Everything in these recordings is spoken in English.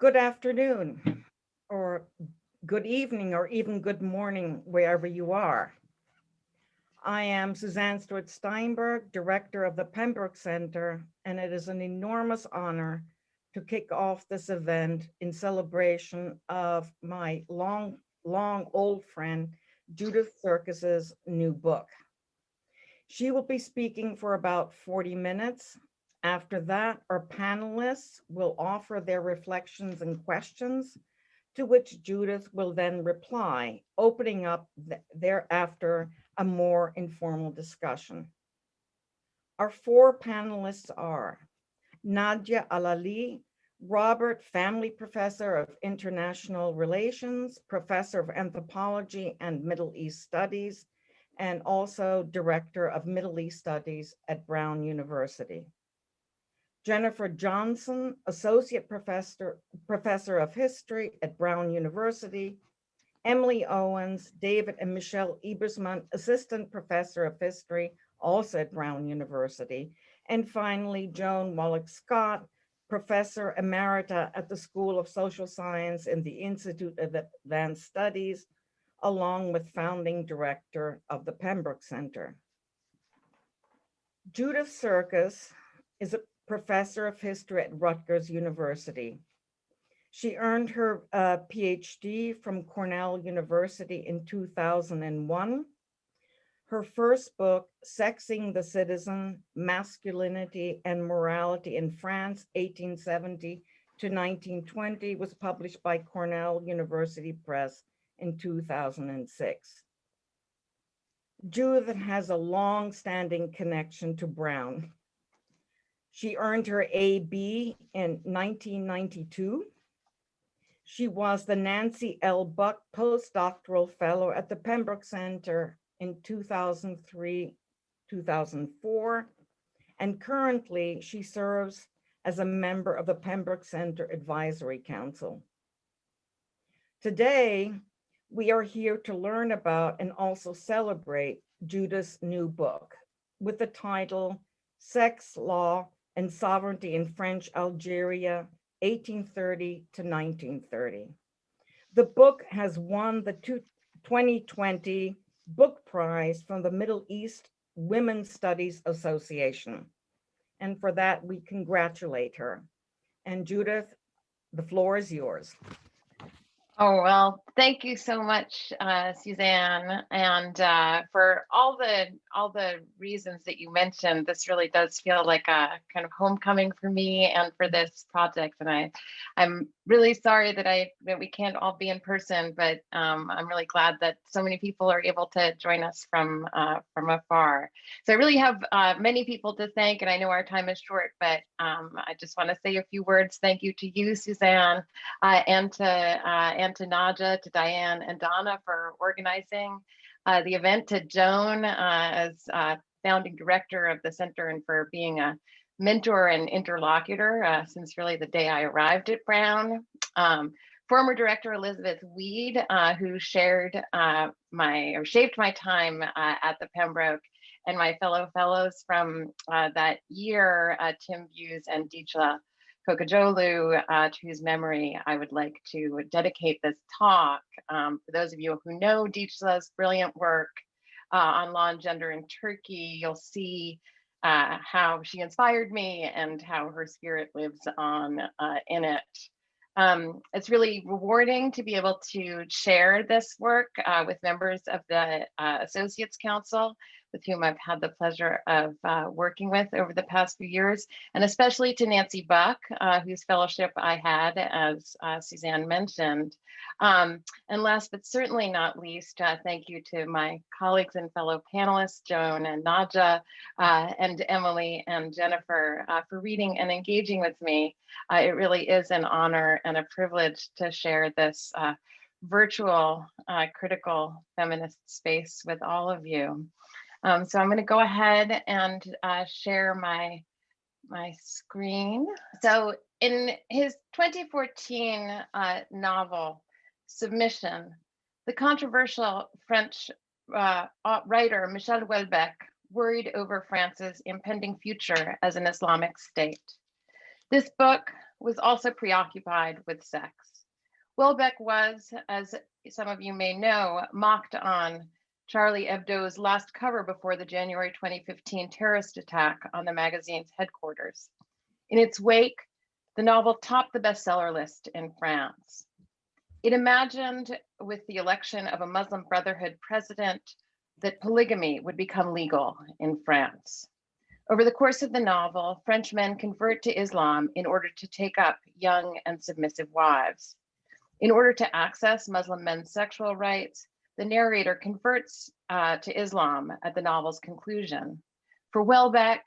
Good afternoon, or good evening, or even good morning, wherever you are. I am Suzanne Stewart-Steinberg, director of the Pembroke Center, and it is an enormous honor to kick off this event in celebration of my long old friend, Judith Surkis's new book. She will be speaking for about 40 minutes. After that, our panelists will offer their reflections and questions, to which Judith will then reply, opening up thereafter a more informal discussion. Our four panelists are Nadje Alali, Robert Family Professor of International Relations, Professor of Anthropology and Middle East Studies, and also Director of Middle East Studies at Brown University. Jennifer Johnson, Associate Professor of History at Brown University. Emily Owens, David and Michelle Ebersman, Assistant Professor of History, also at Brown University. And finally, Joan Wallach Scott, Professor Emerita at the School of Social Science in the Institute of Advanced Studies, along with founding director of the Pembroke Center. Judith Surkis is a professor of history at Rutgers University. She earned her PhD from Cornell University in 2001. Her first book, Sexing the Citizen, Masculinity and Morality in France, 1870 to 1920, was published by Cornell University Press in 2006. Judith has a long-standing connection to Brown. She earned her AB in 1992. She was the Nancy L. Buck Postdoctoral Fellow at the Pembroke Center in 2003-2004, and currently she serves as a member of the Pembroke Center Advisory Council. Today, we are here to learn about and also celebrate Judith's new book with the title Sex, Law, and Sovereignty in French Algeria, 1830 to 1930. The book has won the 2020 book prize from the Middle East Women's Studies Association. And for that, we congratulate her. And Judith, the floor is yours. Oh, well, thank you so much, Suzanne, and for all the reasons that you mentioned. This really does feel like a kind of homecoming for me and for this project. And I'm really sorry that we can't all be in person, but I'm really glad that so many people are able to join us from afar. So I really have many people to thank, and I know our time is short, but I just want to say a few words. Thank you to you, Suzanne, and to Nadje, to Diane and Donna for organizing the event, to Joan as founding director of the center and for being a mentor and interlocutor since really the day I arrived at Brown. Former director Elizabeth Weed, who shaped my time at the Pembroke, and my fellow fellows from that year, Tim Buse and Dijla Kokajolu, to whose memory I would like to dedicate this talk. For those of you who know Dijla's brilliant work on law and gender in Turkey, you'll see how she inspired me and how her spirit lives on in it. It's really rewarding to be able to share this work with members of the Associates Council, with whom I've had the pleasure of working with over the past few years, and especially to Nancy Buck, whose fellowship I had, as Suzanne mentioned. And last but certainly not least, thank you to my colleagues and fellow panelists, Joan and Nadje, and Emily and Jennifer, for reading and engaging with me. It really is an honor and a privilege to share this virtual critical feminist space with all of you. So I'm going to go ahead and share my screen. So in his 2014 novel, Submission, the controversial French writer Michel Houellebecq worried over France's impending future as an Islamic state. This book was also preoccupied with sex. Welbeck was, as some of you may know, mocked on Charlie Hebdo's last cover before the January 2015 terrorist attack on the magazine's headquarters. In its wake, the novel topped the bestseller list in France. It imagined, with the election of a Muslim Brotherhood president, that polygamy would become legal in France. Over the course of the novel, French men convert to Islam in order to take up young and submissive wives. In order to access Muslim men's sexual rights, the narrator converts to Islam at the novel's conclusion. For Welbeck,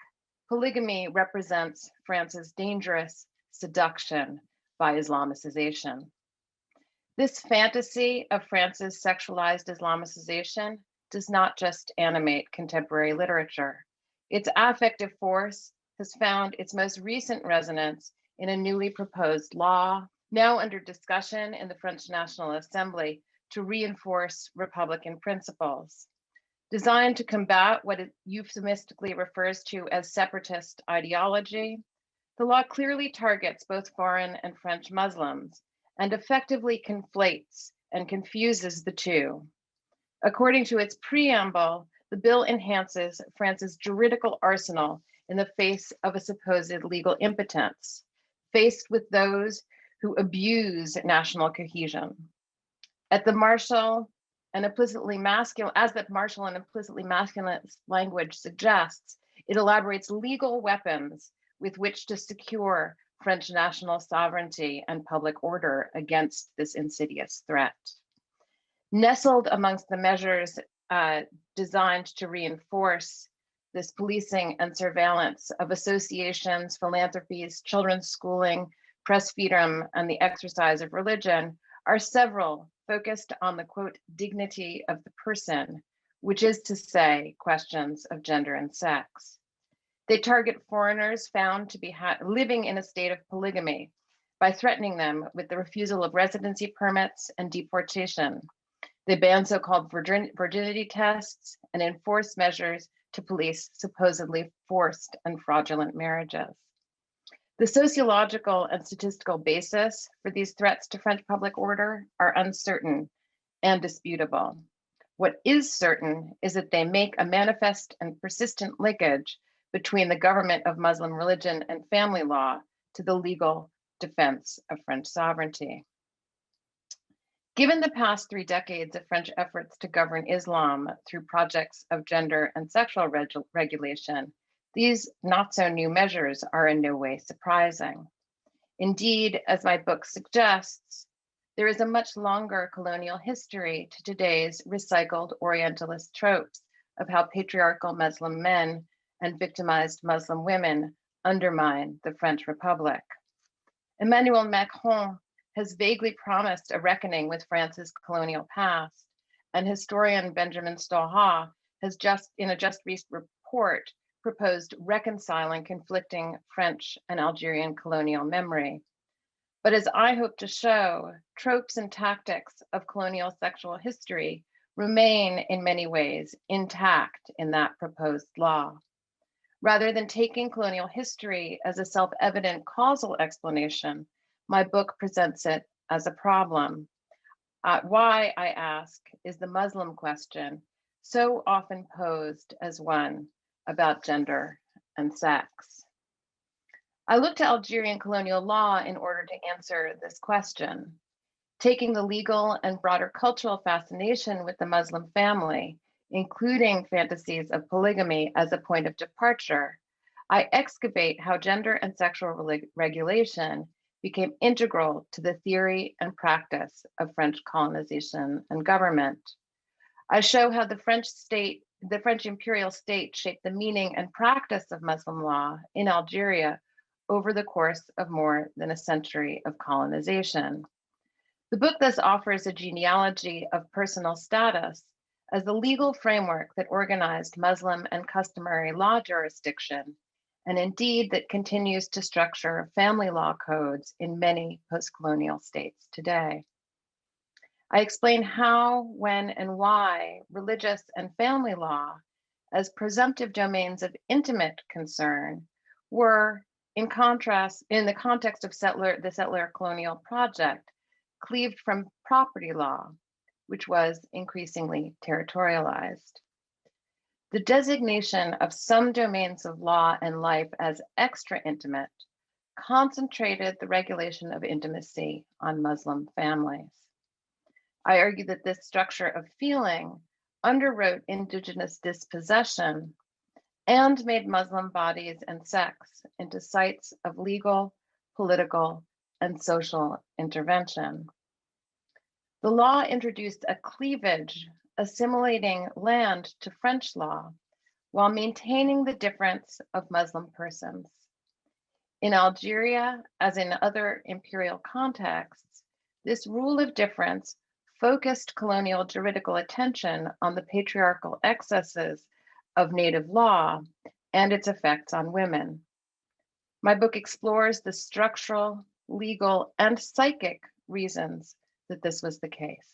polygamy represents France's dangerous seduction by Islamicization. This fantasy of France's sexualized Islamicization does not just animate contemporary literature. Its affective force has found its most recent resonance in a newly proposed law, now under discussion in the French National Assembly to reinforce Republican principles. Designed to combat what it euphemistically refers to as separatist ideology, the law clearly targets both foreign and French Muslims and effectively conflates and confuses the two. According to its preamble, the bill enhances France's juridical arsenal in the face of a supposed legal impotence, faced with those who abuse national cohesion. As the martial and implicitly masculine language suggests, it elaborates legal weapons with which to secure French national sovereignty and public order against this insidious threat. Nestled amongst the measures designed to reinforce this policing and surveillance of associations, philanthropies, children's schooling, press freedom, and the exercise of religion are several focused on the, quote, dignity of the person, which is to say, questions of gender and sex. They target foreigners found to be living in a state of polygamy by threatening them with the refusal of residency permits and deportation. They ban so-called virginity tests and enforce measures to police supposedly forced and fraudulent marriages. The sociological and statistical basis for these threats to French public order are uncertain and disputable. What is certain is that they make a manifest and persistent linkage between the government of Muslim religion and family law to the legal defense of French sovereignty. Given the past 3 decades of French efforts to govern Islam through projects of gender and sexual regulation, these not so new measures are in no way surprising. Indeed, as my book suggests, there is a much longer colonial history to today's recycled Orientalist tropes of how patriarchal Muslim men and victimized Muslim women undermine the French Republic. Emmanuel Macron has vaguely promised a reckoning with France's colonial past, and historian Benjamin Stalha has in a just recent report proposed reconciling conflicting French and Algerian colonial memory. But as I hope to show, tropes and tactics of colonial sexual history remain in many ways intact in that proposed law. Rather than taking colonial history as a self-evident causal explanation, my book presents it as a problem. Why, I ask, is the Muslim question so often posed as one about gender and sex? I looked to Algerian colonial law in order to answer this question. Taking the legal and broader cultural fascination with the Muslim family, including fantasies of polygamy as a point of departure, I excavate how gender and sexual regulation became integral to the theory and practice of French colonization and government. I show how the French imperial state shaped the meaning and practice of Muslim law in Algeria over the course of more than a century of colonization. The book thus offers a genealogy of personal status as the legal framework that organized Muslim and customary law jurisdiction, and indeed that continues to structure family law codes in many post-colonial states today. I explain how, when, and why religious and family law, as presumptive domains of intimate concern, were in contrast, in the context of the settler colonial project, cleaved from property law, which was increasingly territorialized. The designation of some domains of law and life as extra intimate concentrated the regulation of intimacy on Muslim families. I argue that this structure of feeling underwrote indigenous dispossession and made Muslim bodies and sex into sites of legal, political, and social intervention. The law introduced a cleavage, assimilating land to French law while maintaining the difference of Muslim persons. In Algeria, as in other imperial contexts, this rule of difference focused colonial juridical attention on the patriarchal excesses of native law and its effects on women. My book explores the structural, legal, and psychic reasons that this was the case.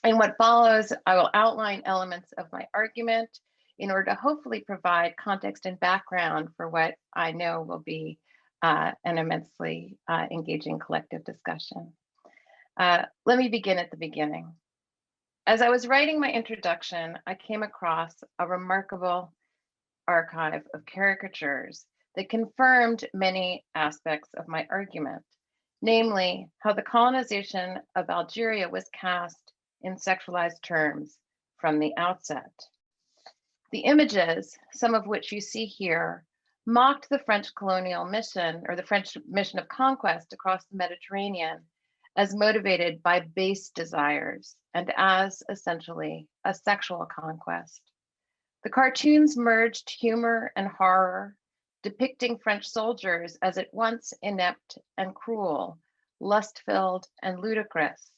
In what follows, I will outline elements of my argument in order to hopefully provide context and background for what I know will be an immensely engaging collective discussion. Let me begin at the beginning. As I was writing my introduction, I came across a remarkable archive of caricatures that confirmed many aspects of my argument, namely how the colonization of Algeria was cast in sexualized terms from the outset. The images, some of which you see here, mocked the French colonial mission or the French mission of conquest across the Mediterranean as motivated by base desires and as essentially a sexual conquest. The cartoons merged humor and horror, depicting French soldiers as at once inept and cruel, lust-filled and ludicrous,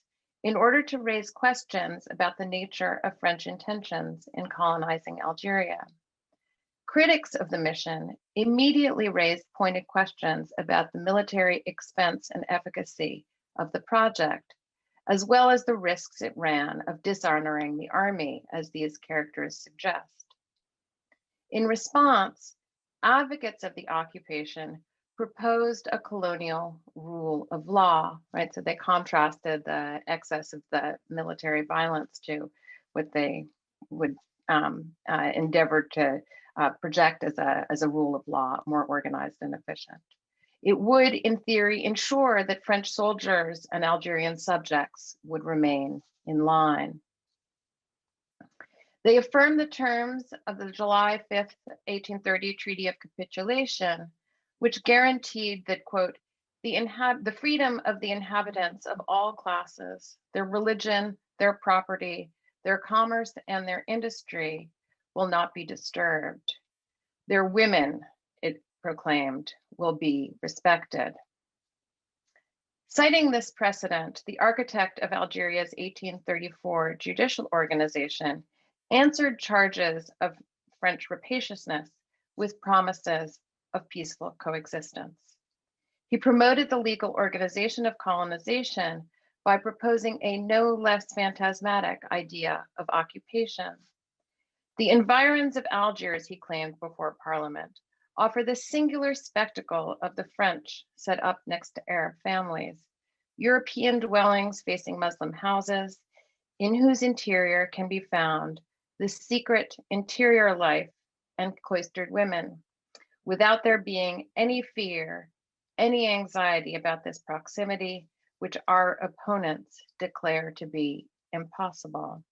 in order to raise questions about the nature of French intentions in colonizing Algeria. Critics of the mission immediately raised pointed questions about the military expense and efficacy of the project, as well as the risks it ran of dishonoring the army, as these characters suggest. In response, advocates of the occupation proposed a colonial rule of law, right? So they contrasted the excess of the military violence to what they would endeavor to project as a rule of law, more organized and efficient. It would, in theory, ensure that French soldiers and Algerian subjects would remain in line. They affirmed the terms of the July 5th, 1830 Treaty of Capitulation, which guaranteed that, quote, the freedom of the inhabitants of all classes, their religion, their property, their commerce, and their industry will not be disturbed. Their women, it proclaimed, will be respected. Citing this precedent, the architect of Algeria's 1834 judicial organization answered charges of French rapaciousness with promises of peaceful coexistence. He promoted the legal organization of colonization by proposing a no less phantasmatic idea of occupation. The environs of Algiers, he claimed before Parliament, offer the singular spectacle of the French set up next to Arab families, European dwellings facing Muslim houses, in whose interior can be found the secret interior life and cloistered women, without there being any fear, any anxiety about this proximity, which our opponents declare to be impossible.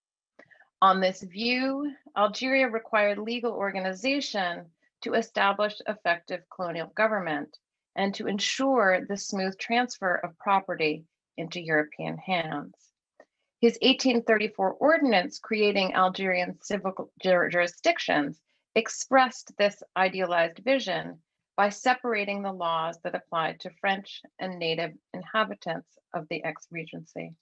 On this view, Algeria required legal organization to establish effective colonial government and to ensure the smooth transfer of property into European hands. His 1834 ordinance creating Algerian civil jurisdictions expressed this idealized vision by separating the laws that applied to French and native inhabitants of the ex-regency.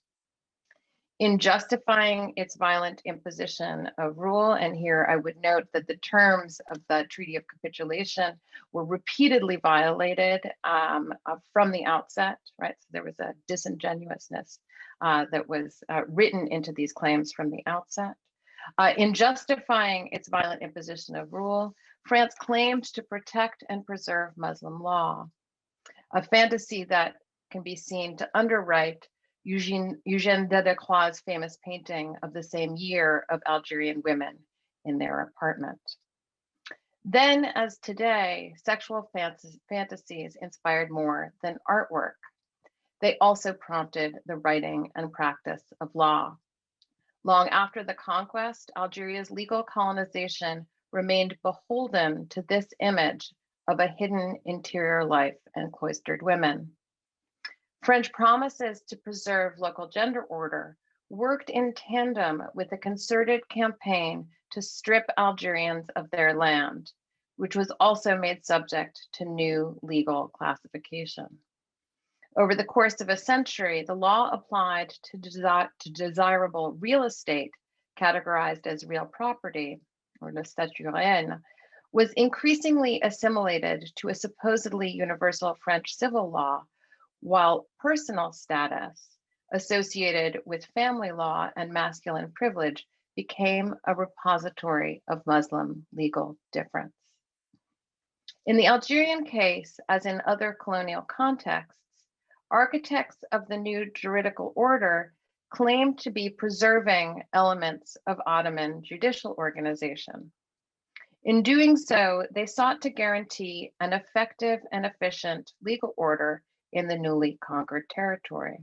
In justifying its violent imposition of rule, and here I would note that the terms of the Treaty of Capitulation were repeatedly violated from the outset, right? So there was a disingenuousness that was written into these claims from the outset. In justifying its violent imposition of rule, France claimed to protect and preserve Muslim law, a fantasy that can be seen to underwrite Eugène Delacroix's famous painting of the same year of Algerian women in their apartment. Then, as today, sexual fantasies inspired more than artwork. They also prompted the writing and practice of law. Long after the conquest, Algeria's legal colonization remained beholden to this image of a hidden interior life and cloistered women. French promises to preserve local gender order worked in tandem with a concerted campaign to strip Algerians of their land, which was also made subject to new legal classification. Over the course of a century, the law applied to desirable real estate, categorized as real property, or le statut réel, was increasingly assimilated to a supposedly universal French civil law, while personal status associated with family law and masculine privilege became a repository of Muslim legal difference. In the Algerian case, as in other colonial contexts, architects of the new juridical order claimed to be preserving elements of Ottoman judicial organization. In doing so, they sought to guarantee an effective and efficient legal order in the newly conquered territory.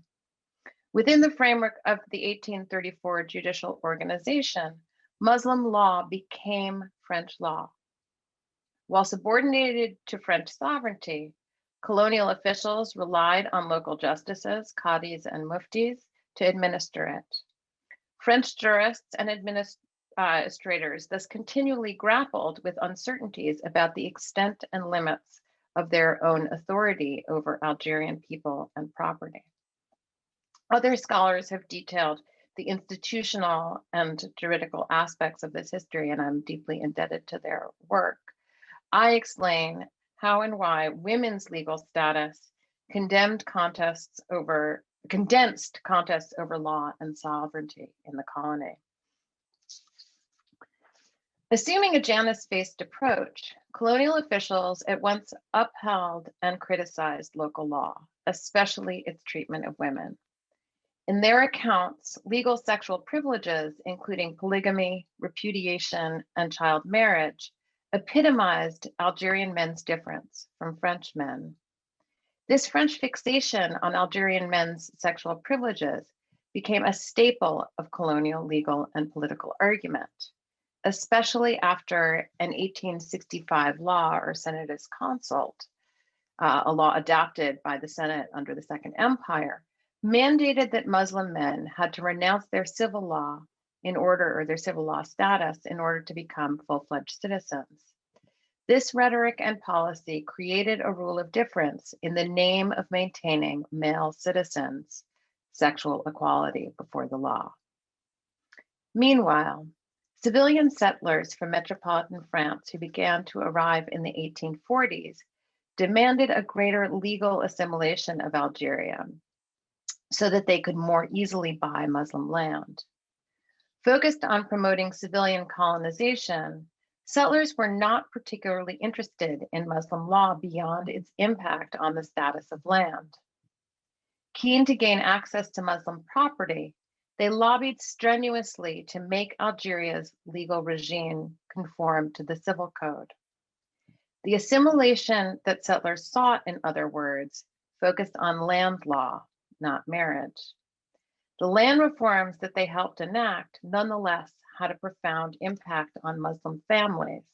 Within the framework of the 1834 judicial organization, Muslim law became French law. While subordinated to French sovereignty, colonial officials relied on local justices, qadis, and muftis to administer it. French jurists and administrators thus continually grappled with uncertainties about the extent and limits of their own authority over Algerian people and property. Other scholars have detailed the institutional and juridical aspects of this history, and I'm deeply indebted to their work. I explain how and why women's legal status condensed contests over law and sovereignty in the colony. Assuming a Janus-based approach, colonial officials at once upheld and criticized local law, especially its treatment of women. In their accounts, legal sexual privileges, including polygamy, repudiation, and child marriage, epitomized Algerian men's difference from French men. This French fixation on Algerian men's sexual privileges became a staple of colonial legal and political argument, especially after an 1865 law, or Senatus Consult, a law adopted by the Senate under the Second Empire, mandated that Muslim men had to renounce their civil law their civil law status in order to become full-fledged citizens. This rhetoric and policy created a rule of difference in the name of maintaining male citizens' sexual equality before the law. Meanwhile, civilian settlers from metropolitan France who began to arrive in the 1840s demanded a greater legal assimilation of Algeria so that they could more easily buy Muslim land. Focused on promoting civilian colonization, settlers were not particularly interested in Muslim law beyond its impact on the status of land. Keen to gain access to Muslim property, they lobbied strenuously to make Algeria's legal regime conform to the civil code. The assimilation that settlers sought, in other words, focused on land law, not marriage. The land reforms that they helped enact nonetheless had a profound impact on Muslim families.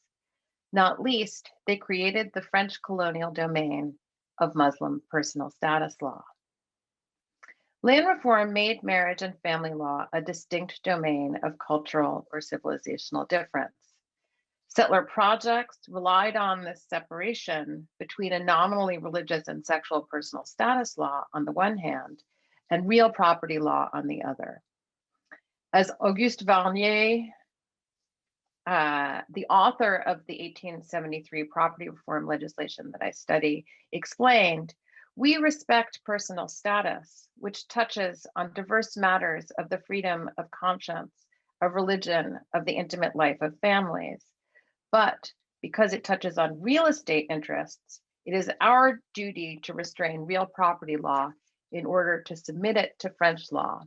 Not least, they created the French colonial domain of Muslim personal status law. Land reform made marriage and family law a distinct domain of cultural or civilizational difference. Settler projects relied on this separation between a nominally religious and sexual personal status law on the one hand, and real property law on the other. As Auguste Varnier, the author of the 1873 property reform legislation that I study, explained, we respect personal status, which touches on diverse matters of the freedom of conscience, of religion, of the intimate life of families. But because it touches on real estate interests, it is our duty to restrain real property law in order to submit it to French law,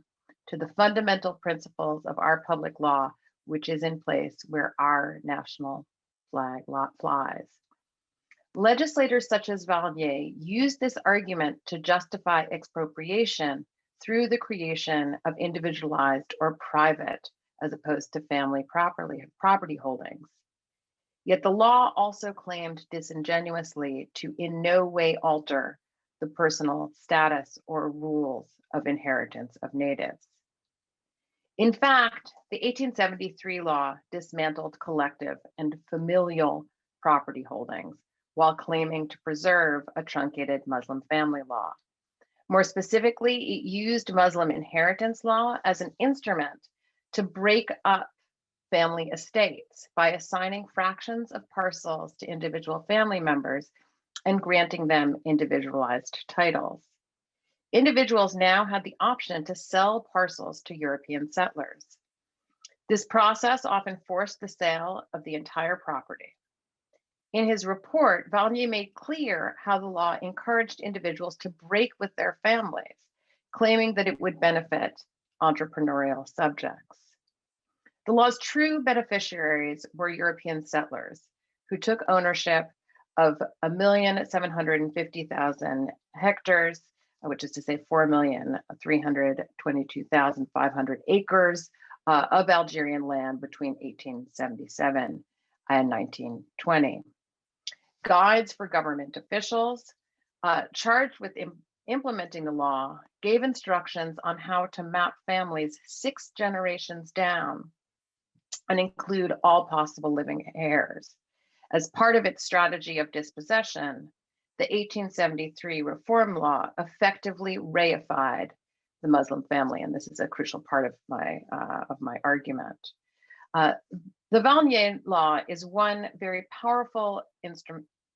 to the fundamental principles of our public law, which is in place where our national flag flies. Legislators such as Vallier used this argument to justify expropriation through the creation of individualized or private, as opposed to family property holdings. Yet the law also claimed disingenuously to in no way alter the personal status or rules of inheritance of natives. In fact, the 1873 law dismantled collective and familial property holdings while claiming to preserve a truncated Muslim family law. More specifically, it used Muslim inheritance law as an instrument to break up family estates by assigning fractions of parcels to individual family members and granting them individualized titles. Individuals now had the option to sell parcels to European settlers. This process often forced the sale of the entire property. In his report, Vallier made clear how the law encouraged individuals to break with their families, claiming that it would benefit entrepreneurial subjects. The law's true beneficiaries were European settlers who took ownership of 1,750,000 hectares, which is to say 4,322,500 acres of Algerian land between 1877 and 1920. Guides for government officials charged with implementing the law gave instructions on how to map families 6 generations down and include all possible living heirs. As part of its strategy of dispossession, the 1873 reform law effectively reified the Muslim family, and this is a crucial part of my argument. The Vallier law is one very powerful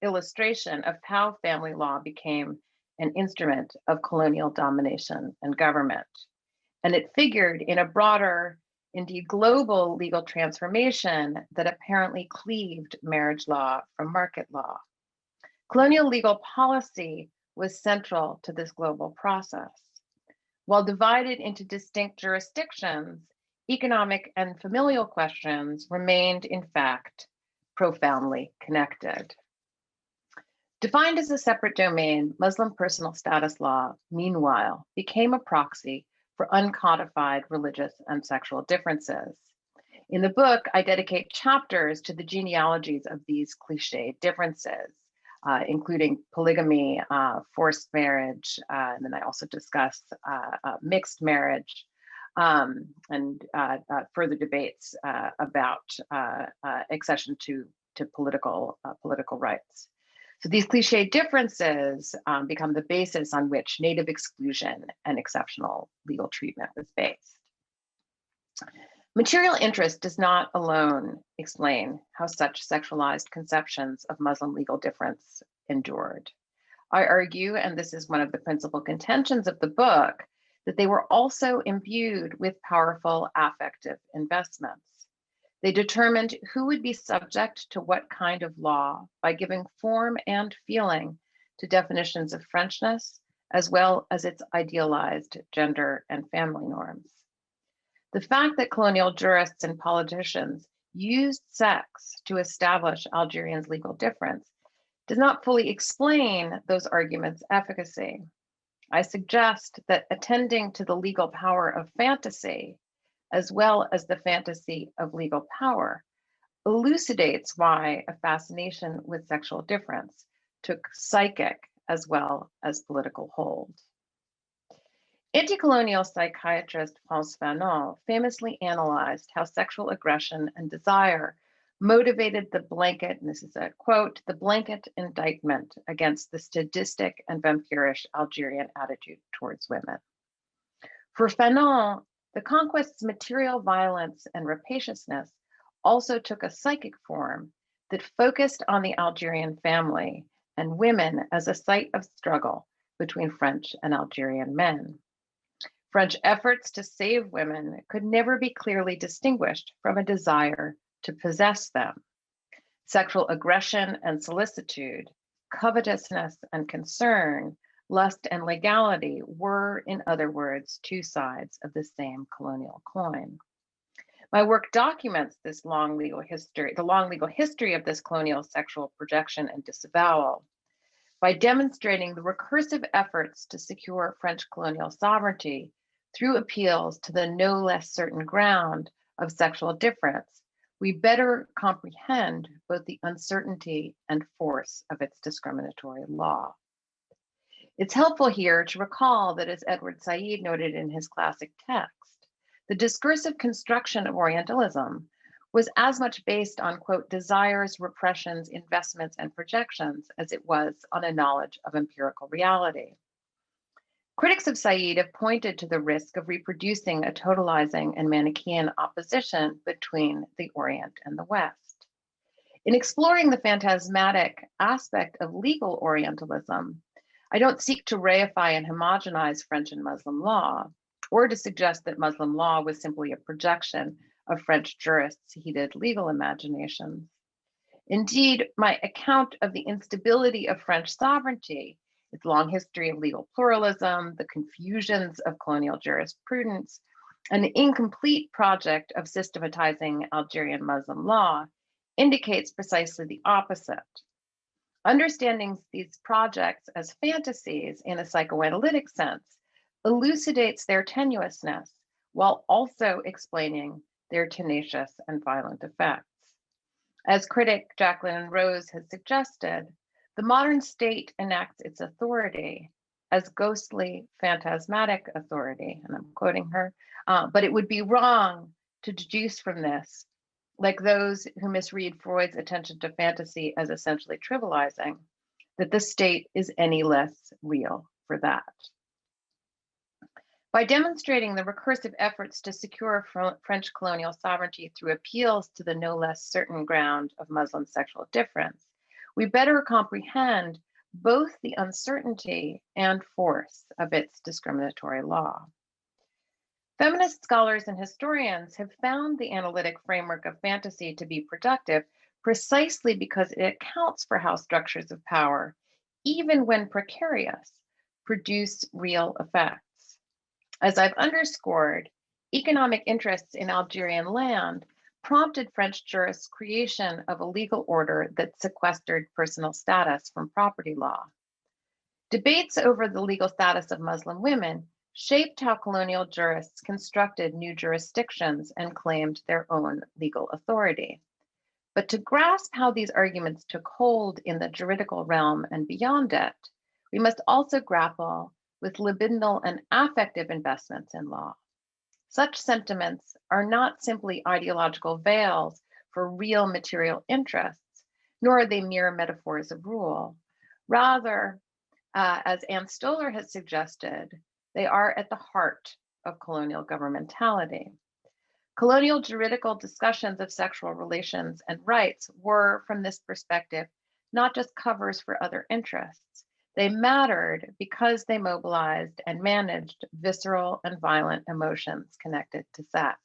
illustration of how family law became an instrument of colonial domination and government. And it figured in a broader, indeed global legal transformation that apparently cleaved marriage law from market law. Colonial legal policy was central to this global process. While divided into distinct jurisdictions, economic and familial questions remained, in fact, profoundly connected. Defined as a separate domain, Muslim personal status law, meanwhile, became a proxy for uncodified religious and sexual differences. In the book, I dedicate chapters to the genealogies of these cliché differences, including polygamy, forced marriage, and then I also discuss mixed marriage, and further debates about accession to political rights. So these cliché differences become the basis on which native exclusion and exceptional legal treatment was based. Material interest does not alone explain how such sexualized conceptions of Muslim legal difference endured. I argue, and this is one of the principal contentions of the book, that they were also imbued with powerful affective investments. They determined who would be subject to what kind of law by giving form and feeling to definitions of Frenchness, as well as its idealized gender and family norms. The fact that colonial jurists and politicians used sex to establish Algerians' legal difference does not fully explain those arguments' efficacy. I suggest that attending to the legal power of fantasy, as well as the fantasy of legal power, elucidates why a fascination with sexual difference took psychic as well as political hold. Anti-colonial psychiatrist Frantz Fanon famously analyzed how sexual aggression and desire motivated the blanket, and this is a quote, the blanket indictment against the sadistic and vampirish Algerian attitude towards women. For Fanon, the conquest's material violence and rapaciousness also took a psychic form that focused on the Algerian family and women as a site of struggle between French and Algerian men. French efforts to save women could never be clearly distinguished from a desire to possess them. Sexual aggression and solicitude, covetousness and concern, lust and legality were, in other words, two sides of the same colonial coin. My work documents this long legal history, the long legal history of this colonial sexual projection and disavowal, by demonstrating the recursive efforts to secure French colonial sovereignty through appeals to the no less certain ground of sexual difference. We better comprehend both the uncertainty and force of its discriminatory law. It's helpful here to recall that, as Edward Said noted in his classic text, the discursive construction of Orientalism was as much based on, quote, desires, repressions, investments, and projections as it was on a knowledge of empirical reality. Critics of Said have pointed to the risk of reproducing a totalizing and Manichaean opposition between the Orient and the West. In exploring the phantasmatic aspect of legal Orientalism, I don't seek to reify and homogenize French and Muslim law, or to suggest that Muslim law was simply a projection of French jurists' heated legal imaginations. Indeed, my account of the instability of French sovereignty, its long history of legal pluralism, the confusions of colonial jurisprudence, and the incomplete project of systematizing Algerian Muslim law indicates precisely the opposite. Understanding these projects as fantasies in a psychoanalytic sense elucidates their tenuousness while also explaining their tenacious and violent effects. As critic Jacqueline Rose has suggested, the modern state enacts its authority as ghostly, phantasmatic authority, and I'm quoting her, but it would be wrong to deduce from this, like those who misread Freud's attention to fantasy as essentially trivializing, that the state is any less real for that. By demonstrating the recursive efforts to secure French colonial sovereignty through appeals to the no less certain ground of Muslim sexual difference, we better comprehend both the uncertainty and force of its discriminatory law. Feminist scholars and historians have found the analytic framework of fantasy to be productive precisely because it accounts for how structures of power, even when precarious, produce real effects. As I've underscored, economic interests in Algerian land prompted French jurists' creation of a legal order that sequestered personal status from property law. Debates over the legal status of Muslim women shaped how colonial jurists constructed new jurisdictions and claimed their own legal authority. But to grasp how these arguments took hold in the juridical realm and beyond it, we must also grapple with libidinal and affective investments in law. Such sentiments are not simply ideological veils for real material interests, nor are they mere metaphors of rule. Rather, as Ann Stoler has suggested, they are at the heart of colonial governmentality. Colonial juridical discussions of sexual relations and rights were, from this perspective, not just covers for other interests. They mattered because they mobilized and managed visceral and violent emotions connected to sex.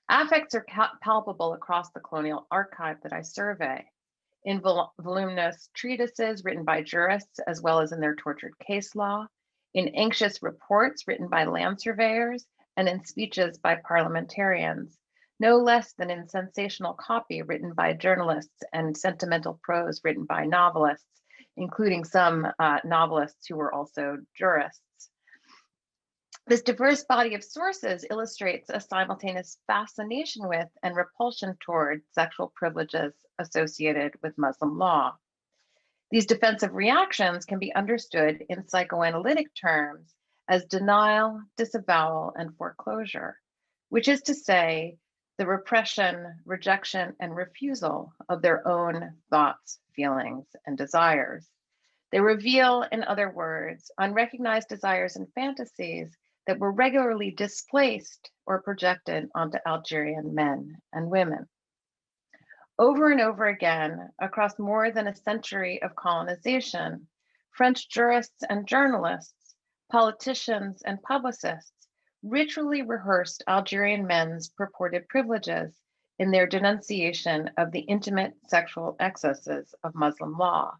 Affects are palpable across the colonial archive that I survey, in voluminous treatises written by jurists as well as in their tortured case law, in anxious reports written by land surveyors, and in speeches by parliamentarians, no less than in sensational copy written by journalists and sentimental prose written by novelists, including some novelists who were also jurists. This diverse body of sources illustrates a simultaneous fascination with and repulsion toward sexual privileges associated with Muslim law. These defensive reactions can be understood in psychoanalytic terms as denial, disavowal, and foreclosure, which is to say, the repression, rejection, and refusal of their own thoughts, feelings, and desires. They reveal, in other words, unrecognized desires and fantasies that were regularly displaced or projected onto Algerian men and women. Over and over again, across more than a century of colonization, French jurists and journalists, politicians and publicists ritually rehearsed Algerian men's purported privileges in their denunciation of the intimate sexual excesses of Muslim law,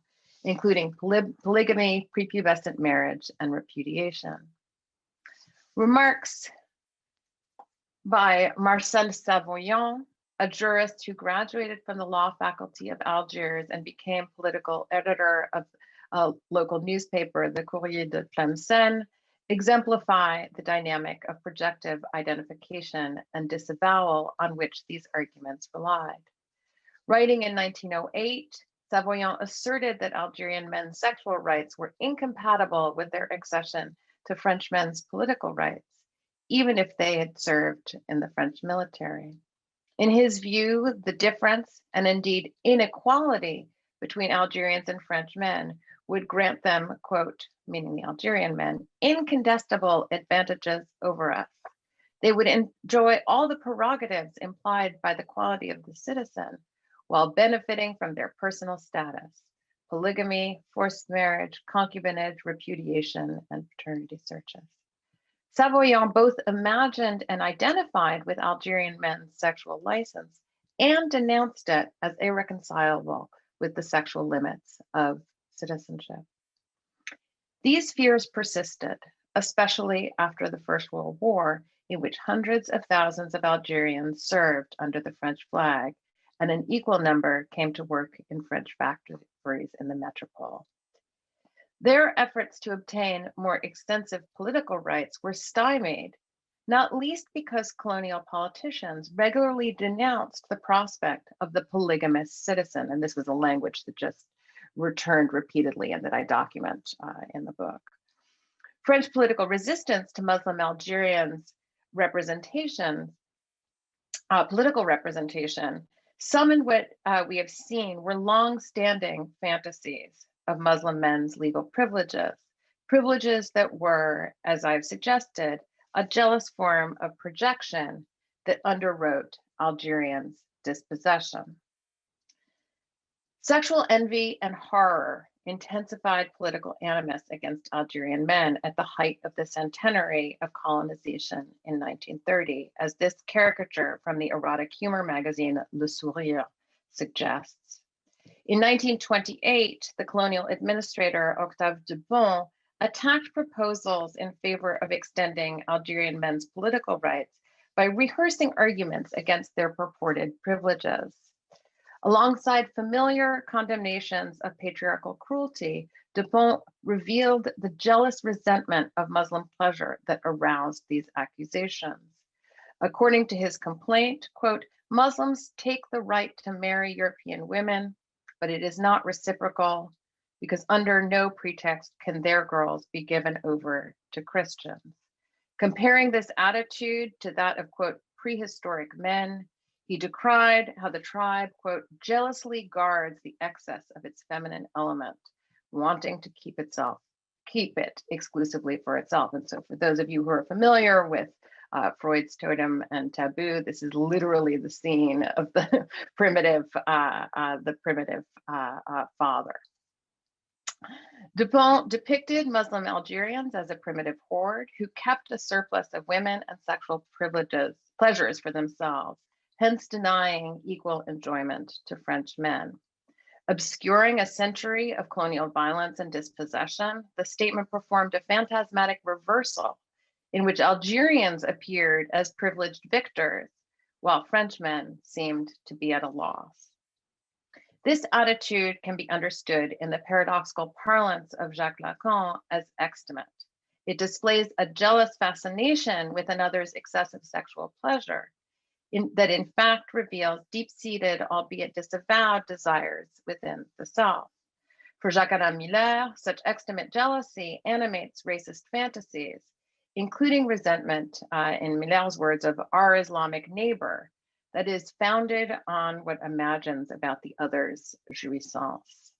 including polygamy, prepubescent marriage, and repudiation. Remarks by Marcel Savoyant, a jurist who graduated from the law faculty of Algiers and became political editor of a local newspaper, the Courrier de Tlemcen, exemplify the dynamic of projective identification and disavowal on which these arguments relied. Writing in 1908, Savoyant asserted that Algerian men's sexual rights were incompatible with their accession to French men's political rights, even if they had served in the French military. In his view, the difference, and indeed inequality, between Algerians and French men would grant them, quote, meaning the Algerian men, incontestable advantages over us. They would enjoy all the prerogatives implied by the quality of the citizen, while benefiting from their personal status: polygamy, forced marriage, concubinage, repudiation, and paternity searches. Savoyant both imagined and identified with Algerian men's sexual license and denounced it as irreconcilable with the sexual limits of citizenship. These fears persisted, especially after the First World War, in which hundreds of thousands of Algerians served under the French flag, and an equal number came to work in French factories in the metropole. Their efforts to obtain more extensive political rights were stymied, not least because colonial politicians regularly denounced the prospect of the polygamous citizen, and this was a language that just returned repeatedly and that I document in the book. French political resistance to Muslim Algerians' political representation, some in what we have seen were long-standing fantasies of Muslim men's legal privileges that were, as I've suggested, a jealous form of projection that underwrote Algerians' dispossession. Sexual envy and horror intensified political animus against Algerian men at the height of the centenary of colonization in 1930, as this caricature from the erotic humor magazine Le Sourire suggests. In 1928, the colonial administrator Octave Dupont attacked proposals in favor of extending Algerian men's political rights by rehearsing arguments against their purported privileges. Alongside familiar condemnations of patriarchal cruelty, Dupont revealed the jealous resentment of Muslim pleasure that aroused these accusations. According to his complaint, quote, Muslims take the right to marry European women, but it is not reciprocal because under no pretext can their girls be given over to Christians. Comparing this attitude to that of, quote, prehistoric men, he decried how the tribe, quote, jealously guards the excess of its feminine element, wanting to keep it exclusively for itself. And so for those of you who are familiar with Freud's totem and taboo, this is literally the scene of the primitive father. Dupont depicted Muslim Algerians as a primitive horde who kept a surplus of women and sexual pleasures for themselves, hence denying equal enjoyment to French men. Obscuring a century of colonial violence and dispossession, the statement performed a phantasmatic reversal in which Algerians appeared as privileged victors, while Frenchmen seemed to be at a loss. This attitude can be understood in the paradoxical parlance of Jacques Lacan as extimate. It displays a jealous fascination with another's excessive sexual pleasure, that in fact reveals deep-seated, albeit disavowed, desires within the self. For Jacques Miller, such extimate jealousy animates racist fantasies, including resentment, in Miller's words, of our Islamic neighbor, that is founded on what imagines about the other's jouissance.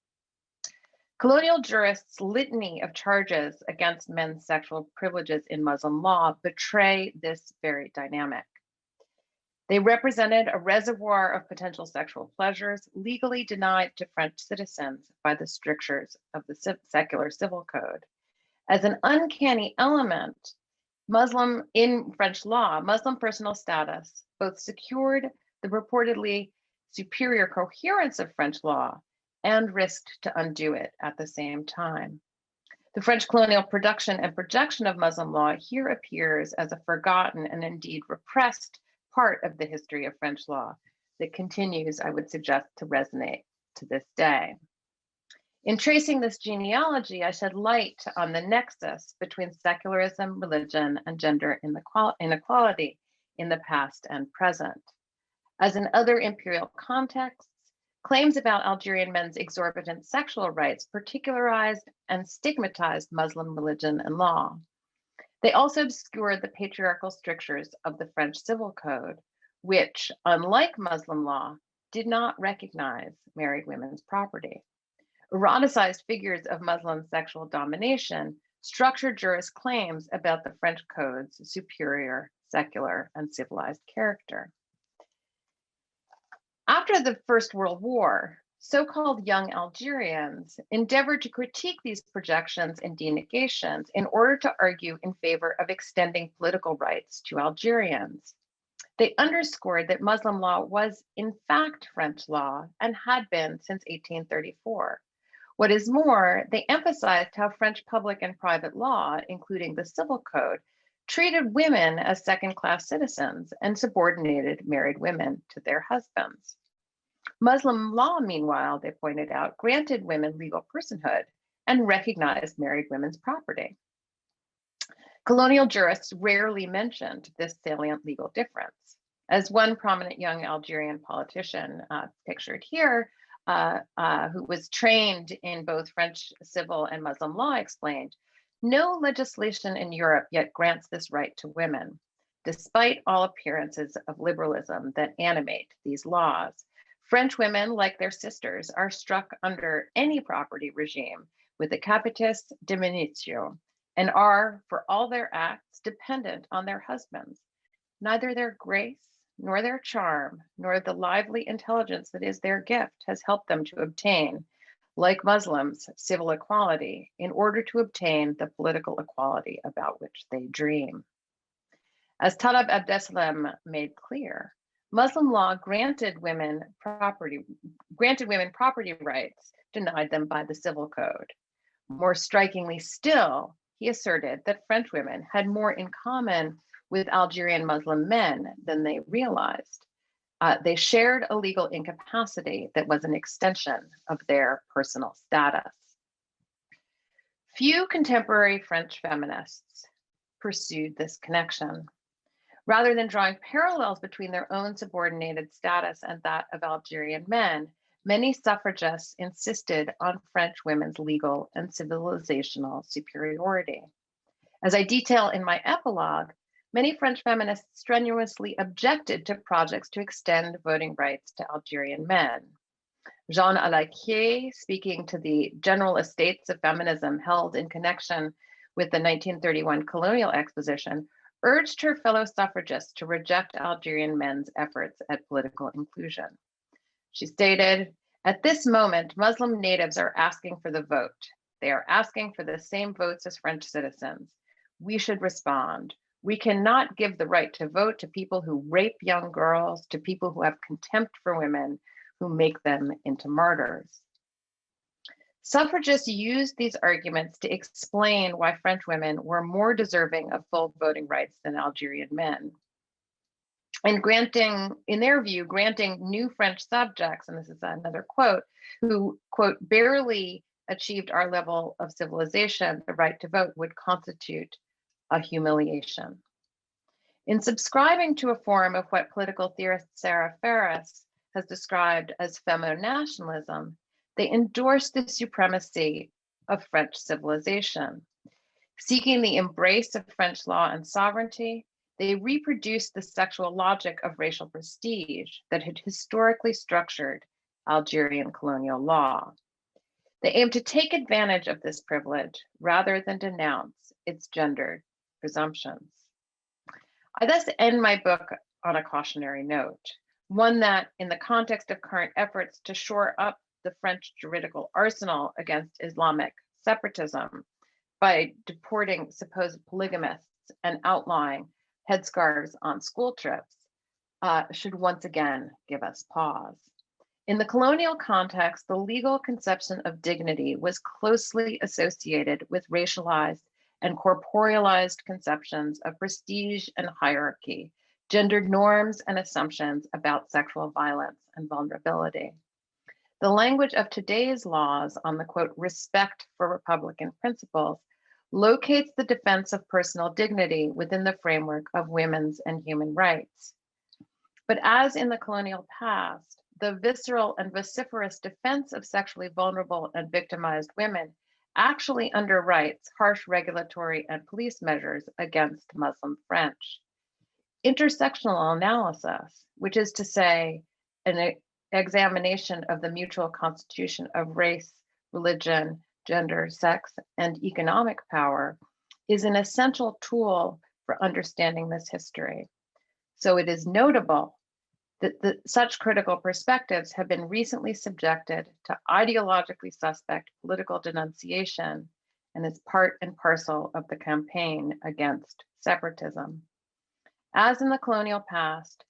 Colonial jurists' litany of charges against men's sexual privileges in Muslim law betray this very dynamic. They represented a reservoir of potential sexual pleasures legally denied to French citizens by the strictures of the secular civil code. As an uncanny element, in French law, Muslim personal status both secured the purportedly superior coherence of French law and risked to undo it at the same time. The French colonial production and projection of Muslim law here appears as a forgotten and indeed repressed part of the history of French law that continues, I would suggest, to resonate to this day. In tracing this genealogy, I shed light on the nexus between secularism, religion, and gender inequality in the past and present. As in other imperial contexts, claims about Algerian men's exorbitant sexual rights particularized and stigmatized Muslim religion and law. They also obscured the patriarchal strictures of the French Civil Code, which, unlike Muslim law, did not recognize married women's property. Eroticized figures of Muslim sexual domination structured jurist claims about the French Code's superior, secular, and civilized character. After the First World War, so-called young Algerians endeavored to critique these projections and denegations in order to argue in favor of extending political rights to Algerians. They underscored that Muslim law was in fact French law and had been since 1834. What is more, they emphasized how French public and private law, including the Civil Code, treated women as second-class citizens and subordinated married women to their husbands. Muslim law, meanwhile, they pointed out, granted women legal personhood and recognized married women's property. Colonial jurists rarely mentioned this salient legal difference. As one prominent young Algerian politician pictured here, who was trained in both French civil and Muslim law, explained, "No legislation in Europe yet grants this right to women, despite all appearances of liberalism that animate these laws. French women, like their sisters, are struck under any property regime with a capitis diminutio and are, for all their acts, dependent on their husbands. Neither their grace, nor their charm, nor the lively intelligence that is their gift has helped them to obtain, like Muslims, civil equality in order to obtain the political equality about which they dream." As Taleb Abdeslam made clear, Muslim law granted women property rights denied them by the Civil Code. More strikingly still, he asserted that French women had more in common with Algerian Muslim men than they realized. They shared a legal incapacity that was an extension of their personal status. Few contemporary French feminists pursued this connection. Rather than drawing parallels between their own subordinated status and that of Algerian men, many suffragists insisted on French women's legal and civilizational superiority. As I detail in my epilogue, many French feminists strenuously objected to projects to extend voting rights to Algerian men. Joan Alaquier, speaking to the General Estates of Feminism held in connection with the 1931 Colonial Exposition, urged her fellow suffragists to reject Algerian men's efforts at political inclusion. She stated, "At this moment, Muslim natives are asking for the vote. They are asking for the same votes as French citizens. We should respond. We cannot give the right to vote to people who rape young girls, to people who have contempt for women, who make them into martyrs." Suffragists used these arguments to explain why French women were more deserving of full voting rights than Algerian men. And in their view, granting new French subjects, and this is another quote, who, quote, "barely achieved our level of civilization, the right to vote would constitute a humiliation." In subscribing to a form of what political theorist Sarah Ferris has described as femo-nationalism, they endorse the supremacy of French civilization. Seeking the embrace of French law and sovereignty, they reproduce the sexual logic of racial prestige that had historically structured Algerian colonial law. They aim to take advantage of this privilege rather than denounce its gendered presumptions. I thus end my book on a cautionary note, one that, in the context of current efforts to shore up the French juridical arsenal against Islamic separatism by deporting supposed polygamists and outlawing headscarves on school trips, should once again give us pause. In the colonial context, the legal conception of dignity was closely associated with racialized and corporealized conceptions of prestige and hierarchy, gendered norms and assumptions about sexual violence and vulnerability. The language of today's laws on the quote, respect for Republican principles locates the defense of personal dignity within the framework of women's and human rights. But as in the colonial past, the visceral and vociferous defense of sexually vulnerable and victimized women actually underwrites harsh regulatory and police measures against Muslim French. Intersectional analysis, which is to say, an examination of the mutual constitution of race, religion, gender, sex, and economic power, is an essential tool for understanding this history. So it is notable that such critical perspectives have been recently subjected to ideologically suspect political denunciation and is part and parcel of the campaign against separatism. As in the colonial past,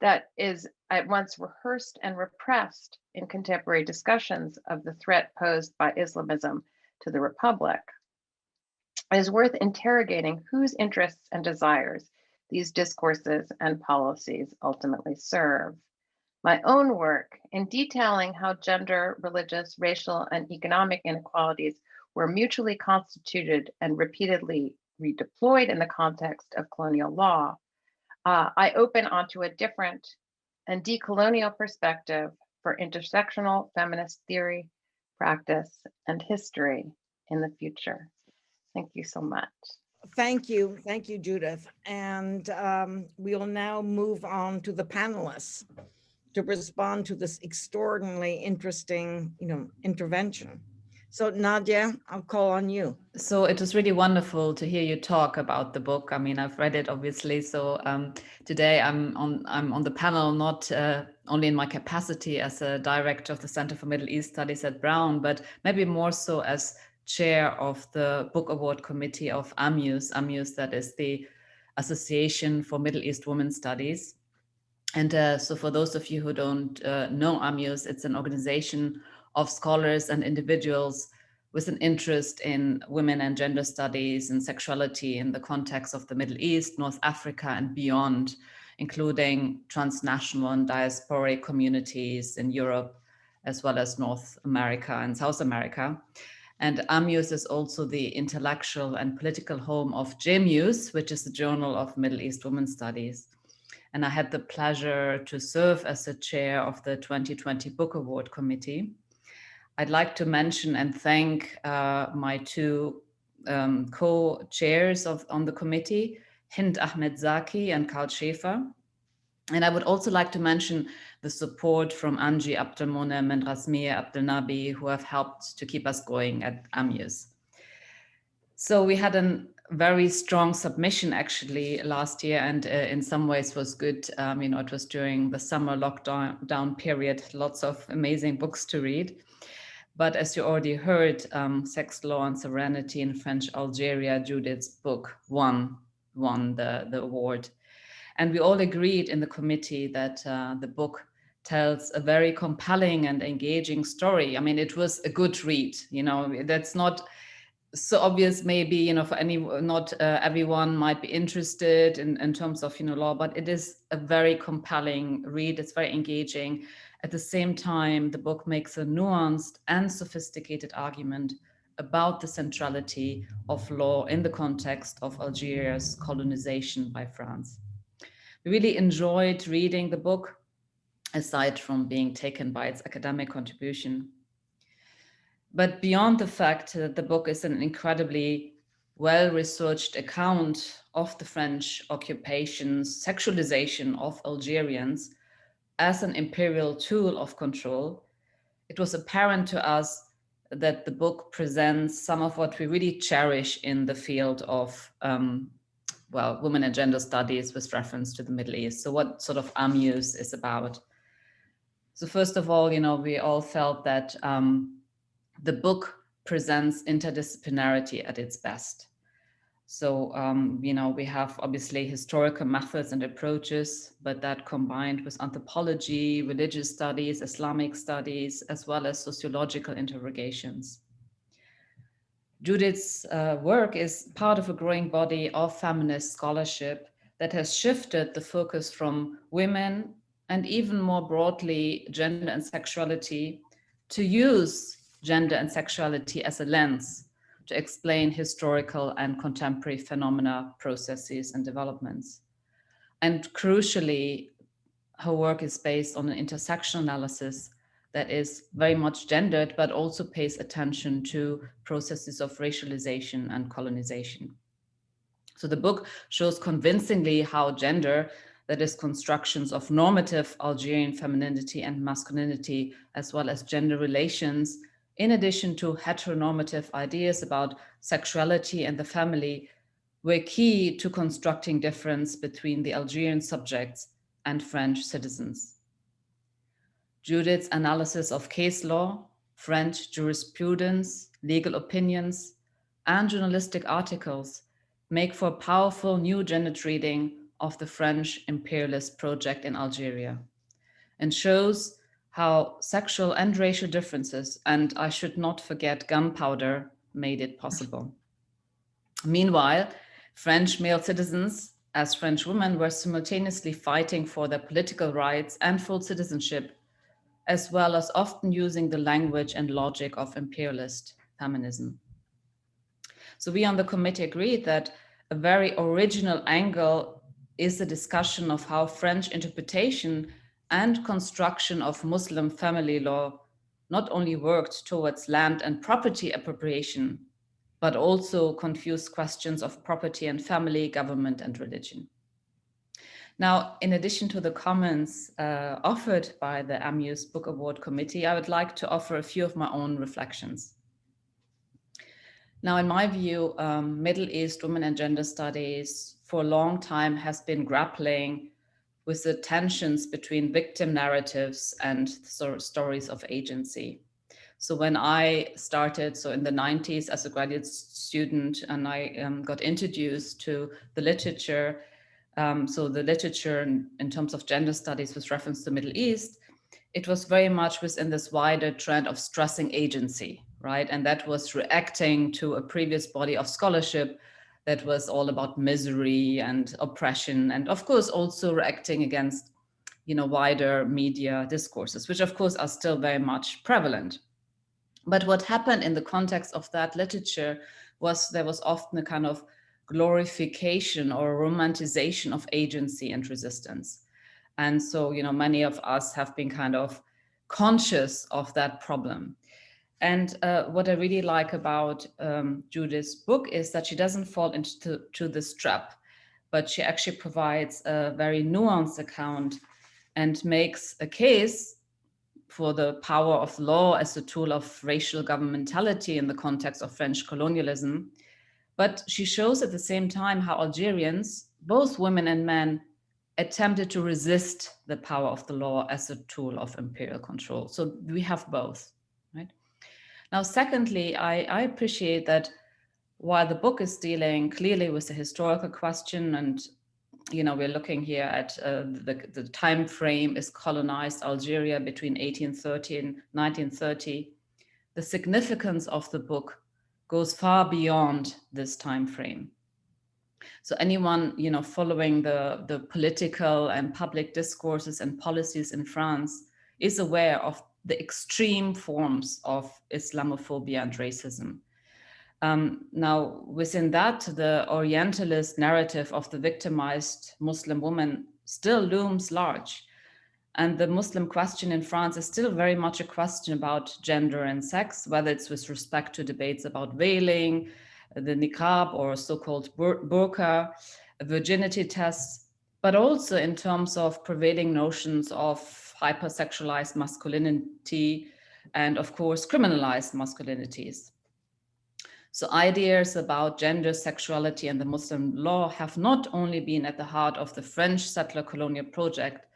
that is at once rehearsed and repressed in contemporary discussions of the threat posed by Islamism to the Republic. It is worth interrogating whose interests and desires these discourses and policies ultimately serve. My own work in detailing how gender, religious, racial, and economic inequalities were mutually constituted and repeatedly redeployed in the context of colonial law, I open onto a different and decolonial perspective for intersectional feminist theory, practice, and history in the future. Thank you so much. Thank you, Judith. And we will now move on to the panelists to respond to this extraordinarily interesting, intervention. So Nadje, I'll call on you. So it was really wonderful to hear you talk about the book. I mean, I've read it obviously. So today I'm on the panel, not only in my capacity as a director of the Center for Middle East Studies at Brown, but maybe more so as chair of the book award committee of AMUS. AMUS, that is the Association for Middle East Women's Studies. And so for those of you who don't know AMUS, it's an organization of scholars and individuals with an interest in women and gender studies and sexuality in the context of the Middle East, North Africa, and beyond, including transnational and diasporic communities in Europe, as well as North America and South America. And AMUS is also the intellectual and political home of JMUS, which is the Journal of Middle East Women's Studies. And I had the pleasure to serve as the chair of the 2020 Book Award Committee. I'd like to mention and thank my two co-chairs on the committee, Hind Ahmed Zaki and Karl Schäfer. And I would also like to mention the support from Angie Abdelmonem and Rasmia Abdelnabi, who have helped to keep us going at AMUS. So we had a very strong submission actually last year, and in some ways was good. It was during the summer lockdown period, lots of amazing books to read. But as you already heard, Sex, Law and Sovereignty in French Algeria, Judith's book won the award. And we all agreed in the committee that the book tells a very compelling and engaging story. I mean, it was a good read, that's not so obvious maybe, for not everyone might be interested in terms of, law, but it is a very compelling read. It's very engaging. At the same time, the book makes a nuanced and sophisticated argument about the centrality of law in the context of Algeria's colonization by France. We really enjoyed reading the book, aside from being taken by its academic contribution. But beyond the fact that the book is an incredibly well-researched account of the French occupation's sexualization of Algerians as an imperial tool of control, it was apparent to us that the book presents some of what we really cherish in the field of women and gender studies with reference to the Middle East. So what sort of AMUS is about. So first of all, we all felt that the book presents interdisciplinarity at its best. So, we have obviously historical methods and approaches, but that combined with anthropology, religious studies, Islamic studies, as well as sociological interrogations. Judith's work is part of a growing body of feminist scholarship that has shifted the focus from women and even more broadly, gender and sexuality, to use gender and sexuality as a lens to explain historical and contemporary phenomena, processes, and developments. And crucially, her work is based on an intersectional analysis that is very much gendered, but also pays attention to processes of racialization and colonization. So the book shows convincingly how gender, that is constructions of normative Algerian femininity and masculinity, as well as gender relations, in addition to heteronormative ideas about sexuality and the family, were key to constructing difference between the Algerian subjects and French citizens. Judith's analysis of case law, French jurisprudence, legal opinions, and journalistic articles make for a powerful new gendered reading of the French imperialist project in Algeria, and shows how sexual and racial differences, and I should not forget gunpowder, made it possible. Meanwhile, French male citizens, as French women, were simultaneously fighting for their political rights and full citizenship, as well as often using the language and logic of imperialist feminism. So we on the committee agreed that a very original angle is the discussion of how French interpretation and construction of Muslim family law not only worked towards land and property appropriation, but also confused questions of property and family, government, and religion. Now, in addition to the comments offered by the Amuse Book Award Committee, I would like to offer a few of my own reflections. Now, in my view, Middle East women and gender studies for a long time has been grappling with the tensions between victim narratives and stories of agency. So when I started, so in the 90s as a graduate student, and I got introduced to the literature, so the literature in terms of gender studies with reference to Middle East, it was very much within this wider trend of stressing agency, right? And that was reacting to a previous body of scholarship that was all about misery and oppression, and of course also reacting against, wider media discourses, which of course are still very much prevalent. But what happened in the context of that literature was there was often a kind of glorification or romanticization of agency and resistance. And so, many of us have been kind of conscious of that problem. And what I really like about Judith's book is that she doesn't fall into this trap, but she actually provides a very nuanced account and makes a case for the power of law as a tool of racial governmentality in the context of French colonialism. But she shows at the same time how Algerians, both women and men, attempted to resist the power of the law as a tool of imperial control. So we have both, right? Now, secondly, I appreciate that while the book is dealing clearly with the historical question, and we're looking here at the time frame is colonized Algeria between 1830 and 1930, the significance of the book goes far beyond this time frame. So anyone following the political and public discourses and policies in France is aware of the extreme forms of Islamophobia and racism. Now, within that, the Orientalist narrative of the victimized Muslim woman still looms large. And the Muslim question in France is still very much a question about gender and sex, whether it's with respect to debates about veiling, the niqab or so-called burqa, virginity tests, but also in terms of prevailing notions of hypersexualized masculinity and, of course, criminalized masculinities. So ideas about gender, sexuality, and the Muslim law have not only been at the heart of the French settler colonial project,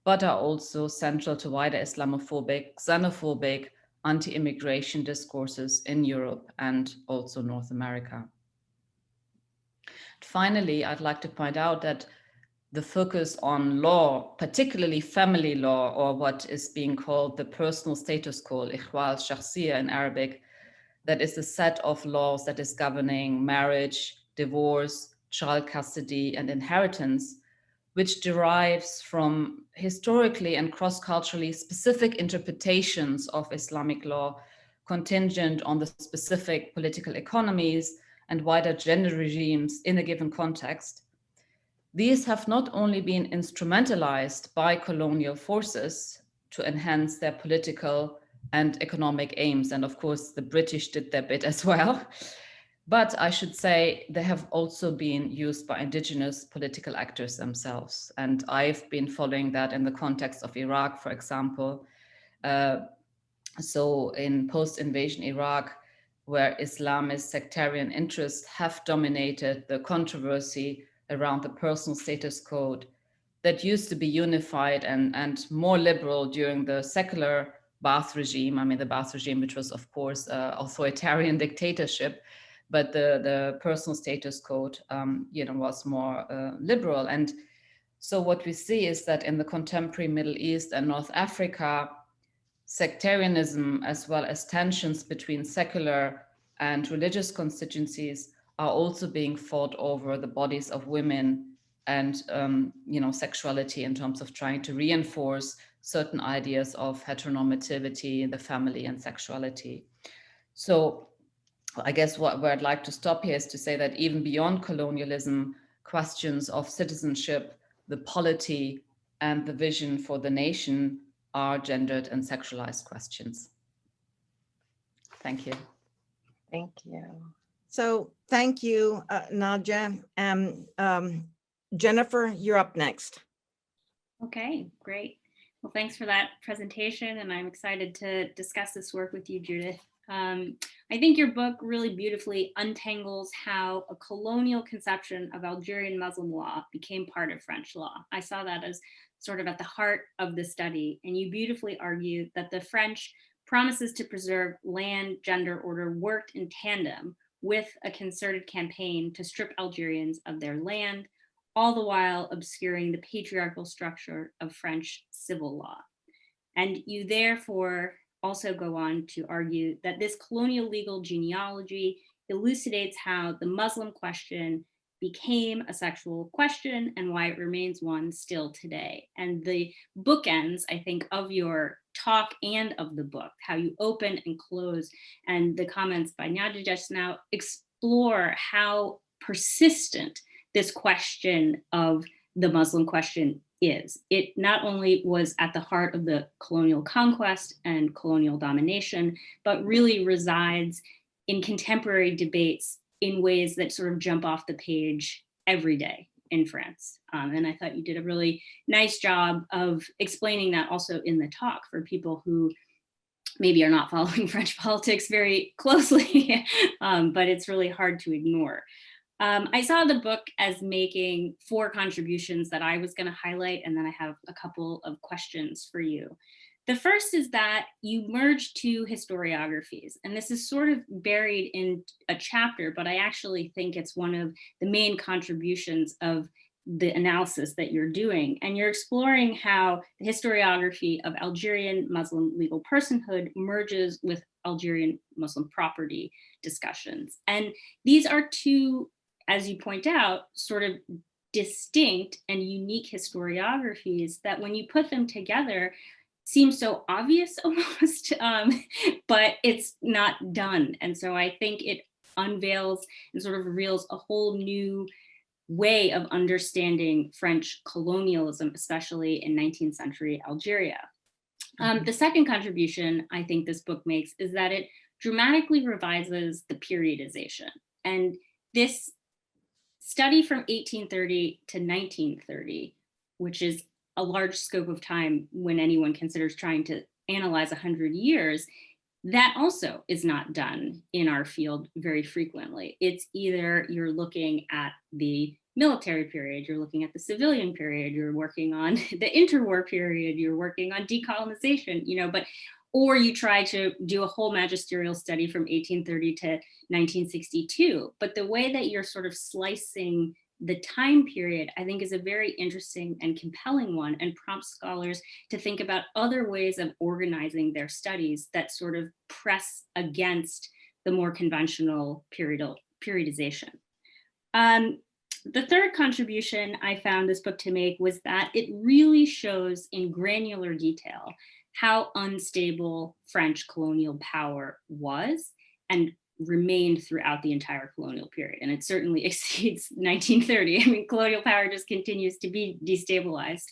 but are also central to wider Islamophobic, xenophobic, anti-immigration discourses in Europe and also North America. Finally, I'd like to point out that the focus on law, particularly family law, or what is being called the personal status code, إخوال الشخصية in Arabic, that is the set of laws that is governing marriage, divorce, child custody, and inheritance, which derives from historically and cross-culturally specific interpretations of Islamic law contingent on the specific political economies and wider gender regimes in a given context. These have not only been instrumentalized by colonial forces to enhance their political and economic aims, and of course the British did their bit as well, but I should say they have also been used by indigenous political actors themselves. And I've been following that in the context of Iraq, for example. So in post-invasion Iraq, where Islamist sectarian interests have dominated the controversy around the personal status code that used to be unified and more liberal during the secular Ba'ath regime. I mean, the Ba'ath regime, which was, of course, authoritarian dictatorship, but the personal status code, was more liberal. And so what we see is that in the contemporary Middle East and North Africa, sectarianism, as well as tensions between secular and religious constituencies, are also being fought over the bodies of women and sexuality, in terms of trying to reinforce certain ideas of heteronormativity in the family and sexuality. So I guess where I'd like to stop here is to say that even beyond colonialism, questions of citizenship, the polity, and the vision for the nation are gendered and sexualized questions. Thank you. Thank you. So thank you, Nadje. Jennifer, you're up next. Okay, great. Well, thanks for that presentation, and I'm excited to discuss this work with you, Judith. I think your book really beautifully untangles how a colonial conception of Algerian Muslim law became part of French law. I saw that as sort of at the heart of the study, and you beautifully argue that the French promises to preserve land, gender, order worked in tandem with a concerted campaign to strip Algerians of their land, all the while obscuring the patriarchal structure of French civil law. And you therefore also go on to argue that this colonial legal genealogy elucidates how the Muslim question became a sexual question and why it remains one still today. And the bookends, I think, of your talk and of the book, how you open and close, and the comments by Nadje just now explore how persistent this question of the Muslim question is. It not only was at the heart of the colonial conquest and colonial domination, but really resides in contemporary debates in ways that sort of jump off the page every day in France. And I thought you did a really nice job of explaining that also in the talk for people who maybe are not following French politics very closely, but it's really hard to ignore. I saw the book as making 4 contributions that I was going to highlight, and then I have a couple of questions for you. The first is that you merged 2 historiographies, and this is sort of buried in a chapter, but I actually think it's one of the main contributions of the analysis that you're doing. And you're exploring how the historiography of Algerian Muslim legal personhood merges with Algerian Muslim property discussions. And these are 2, as you point out, sort of distinct and unique historiographies that when you put them together seem so obvious almost, but it's not done. And so I think it unveils and sort of reveals a whole new way of understanding French colonialism, especially in 19th century Algeria. The second contribution I think this book makes is that it dramatically revises the periodization. And this study from 1830 to 1930, which is a large scope of time when anyone considers trying to analyze 100 years, that also is not done in our field very frequently. It's either you're looking at the military period, you're looking at the civilian period, you're working on the interwar period, you're working on decolonization, but or you try to do a whole magisterial study from 1830 to 1962. But the way that you're sort of slicing the time period, I think, is a very interesting and compelling one, and prompts scholars to think about other ways of organizing their studies that sort of press against the more conventional periodization. The third contribution I found this book to make was that it really shows in granular detail how unstable French colonial power was and remained throughout the entire colonial period. And it certainly exceeds 1930. I mean, colonial power just continues to be destabilized.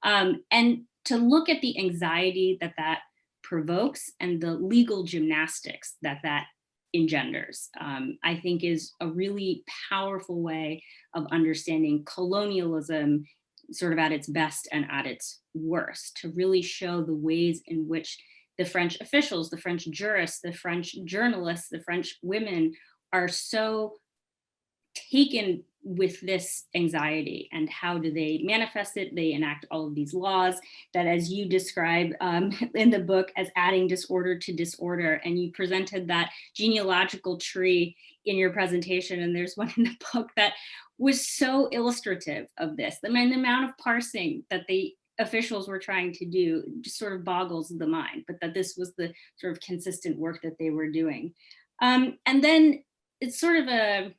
And to look at the anxiety that that provokes and the legal gymnastics that that engenders, I think is a really powerful way of understanding colonialism sort of at its best and at its worst, to really show the ways in which the French officials, the French jurists, the French journalists, the French women are so taken with this anxiety, and how do they manifest it? They enact all of these laws that, as you describe in the book, as adding disorder to disorder. And you presented that genealogical tree in your presentation, and there's one in the book that was so illustrative of this. The amount of parsing that the officials were trying to do just sort of boggles the mind, but that this was the sort of consistent work that they were doing. And then it's sort of a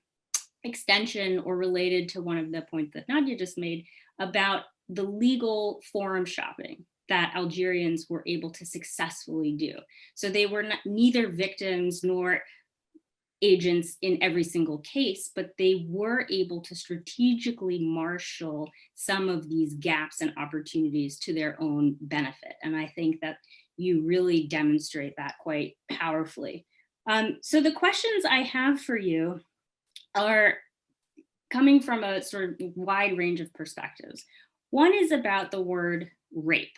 extension or related to one of the points that Nadje just made about the legal forum shopping that Algerians were able to successfully do. So they were neither victims nor agents in every single case, but they were able to strategically marshal some of these gaps and opportunities to their own benefit. And I think that you really demonstrate that quite powerfully. So the questions I have for you are coming from a sort of wide range of perspectives. One is about the word rape.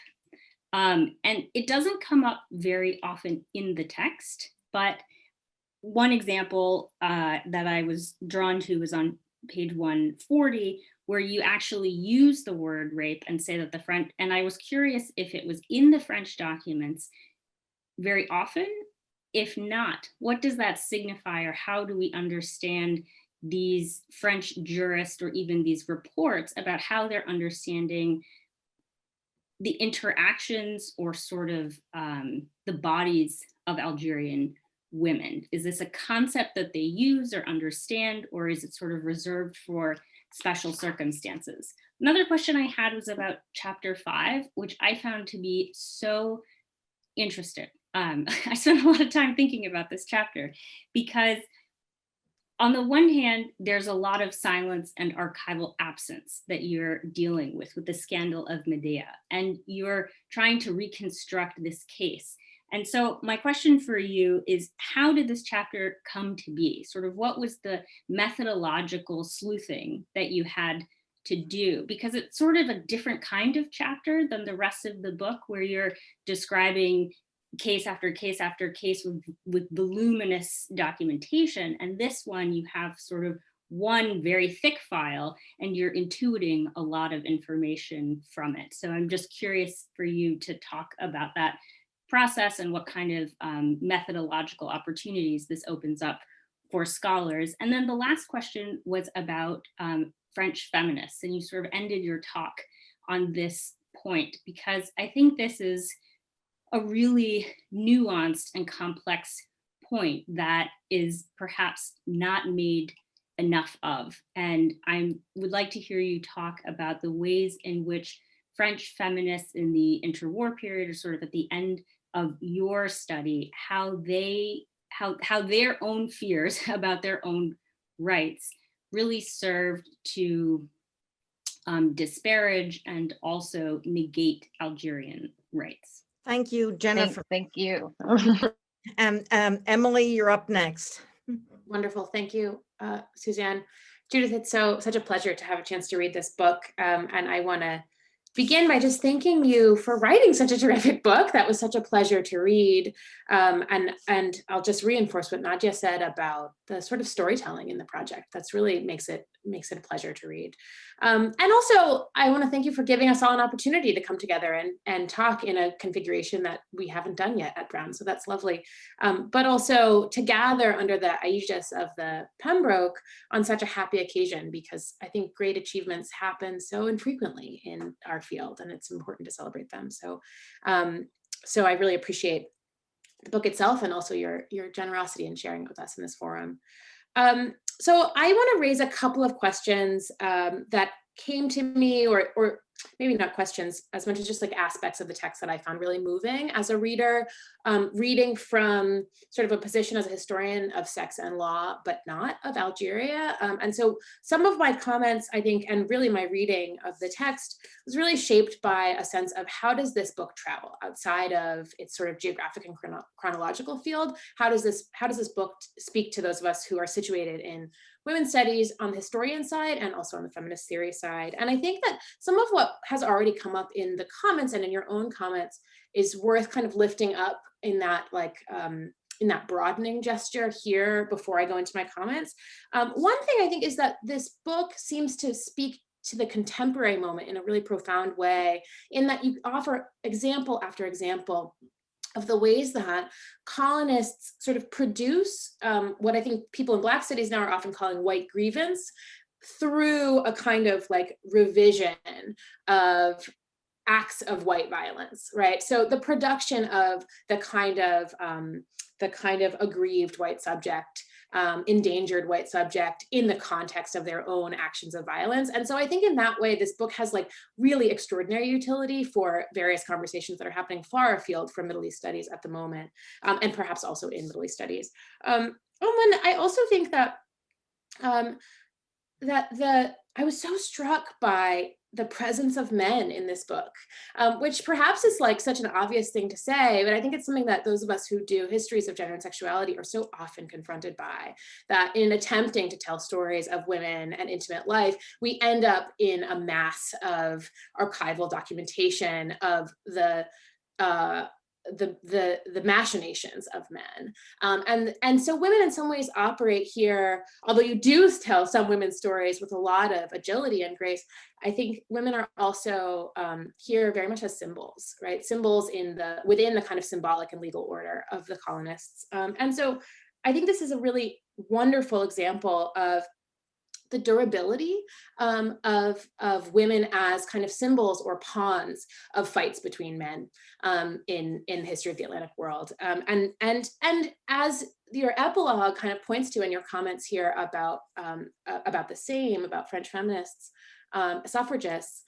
And it doesn't come up very often in the text, but one example that I was drawn to was on page 140, where you actually use the word rape and say that the French, and I was curious if it was in the French documents very often. If not, what does that signify, or how do we understand these French jurists or even these reports about how they're understanding the interactions or sort of the bodies of Algerian women? Is this a concept that they use or understand, or is it sort of reserved for special circumstances? Another question I had was about chapter 5, which I found to be so interesting. I spent a lot of time thinking about this chapter because on the one hand, there's a lot of silence and archival absence that you're dealing with the scandal of Medea, and you're trying to reconstruct this case. And so my question for you is, how did this chapter come to be? Sort of what was the methodological sleuthing that you had to do? Because it's sort of a different kind of chapter than the rest of the book, where you're describing case after case after case with voluminous documentation. And this one, you have sort of one very thick file and you're intuiting a lot of information from it. So I'm just curious for you to talk about that process and what kind of methodological opportunities this opens up for scholars. And then the last question was about French feminists, and you sort of ended your talk on this point, because I think this is a really nuanced and complex point that is perhaps not made enough of. And I would like to hear you talk about the ways in which French feminists in the interwar period, or sort of at the end of your study, how their own fears about their own rights really served to disparage and also negate Algerian rights. Thank you, Jennifer. Thank you. Emily, you're up next. Wonderful. Thank you, Suzanne. Judith, it's such a pleasure to have a chance to read this book. And I want to begin by just thanking you for writing such a terrific book. That was such a pleasure to read. And I'll just reinforce what Nadje said about the sort of storytelling in the project. That's really makes it a pleasure to read. And also, I want to thank you for giving us all an opportunity to come together and talk in a configuration that we haven't done yet at Brown. So that's lovely. But also to gather under the aegis of the Pembroke on such a happy occasion, because I think great achievements happen so infrequently in our field, and it's important to celebrate them. So, so I really appreciate the book itself and also your generosity in sharing it with us in this forum. So I want to raise a couple of questions that came to me, or maybe not questions as much as just like aspects of the text that I found really moving as a reader, reading from sort of a position as a historian of sex and law, but not of Algeria. And so some of my comments, I think, and really my reading of the text was really shaped by a sense of how does this book travel outside of its sort of geographic and chronological field? How does this book speak to those of us who are situated in women's studies on the historian side and also on the feminist theory side? And I think that some of what has already come up in the comments and in your own comments is worth kind of lifting up in that in that broadening gesture here before I go into my comments. One thing I think is that this book seems to speak to the contemporary moment in a really profound way, in that you offer example after example of the ways that colonists sort of produce what I think people in Black studies now are often calling white grievance, through a kind of like revision of acts of white violence, right? So the production of the kind of aggrieved white subject, endangered white subject in the context of their own actions of violence. And so I think in that way, this book has like really extraordinary utility for various conversations that are happening far afield from Middle East studies at the moment, and perhaps also in Middle East studies. And then I also think that I was so struck by the presence of men in this book, which perhaps is like such an obvious thing to say, but I think it's something that those of us who do histories of gender and sexuality are so often confronted by, that in attempting to tell stories of women and intimate life, we end up in a mass of archival documentation of the machinations of men. And so women in some ways operate here, although you do tell some women's stories with a lot of agility and grace, I think women are also here very much as symbols, right? Symbols within the kind of symbolic and legal order of the colonists. And so I think this is a really wonderful example of the durability of women as kind of symbols or pawns of fights between men in the history of the Atlantic world. And as your epilogue kind of points to in your comments here about the same, about French feminists, suffragists,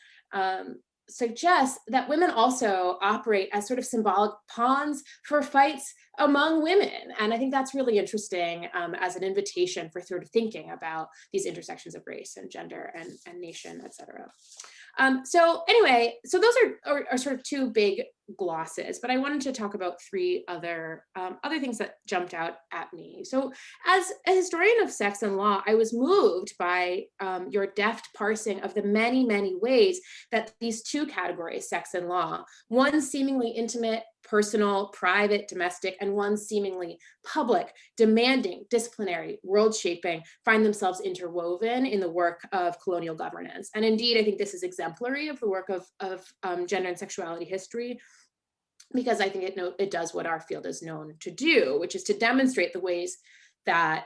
suggests that women also operate as sort of symbolic pawns for fights among women. And I think that's really interesting as an invitation for sort of thinking about these intersections of race and gender and nation, et cetera. So anyway, so those are sort of two big glosses, but I wanted to talk about three other things that jumped out at me. So as a historian of sex and law, I was moved by your deft parsing of the many, many ways that these two categories, sex and law, one seemingly intimate, personal, private, domestic, and one seemingly public, demanding, disciplinary, world-shaping, find themselves interwoven in the work of colonial governance. And indeed, I think this is exemplary of the work of gender and sexuality history, because I think it does what our field is known to do, which is to demonstrate the ways that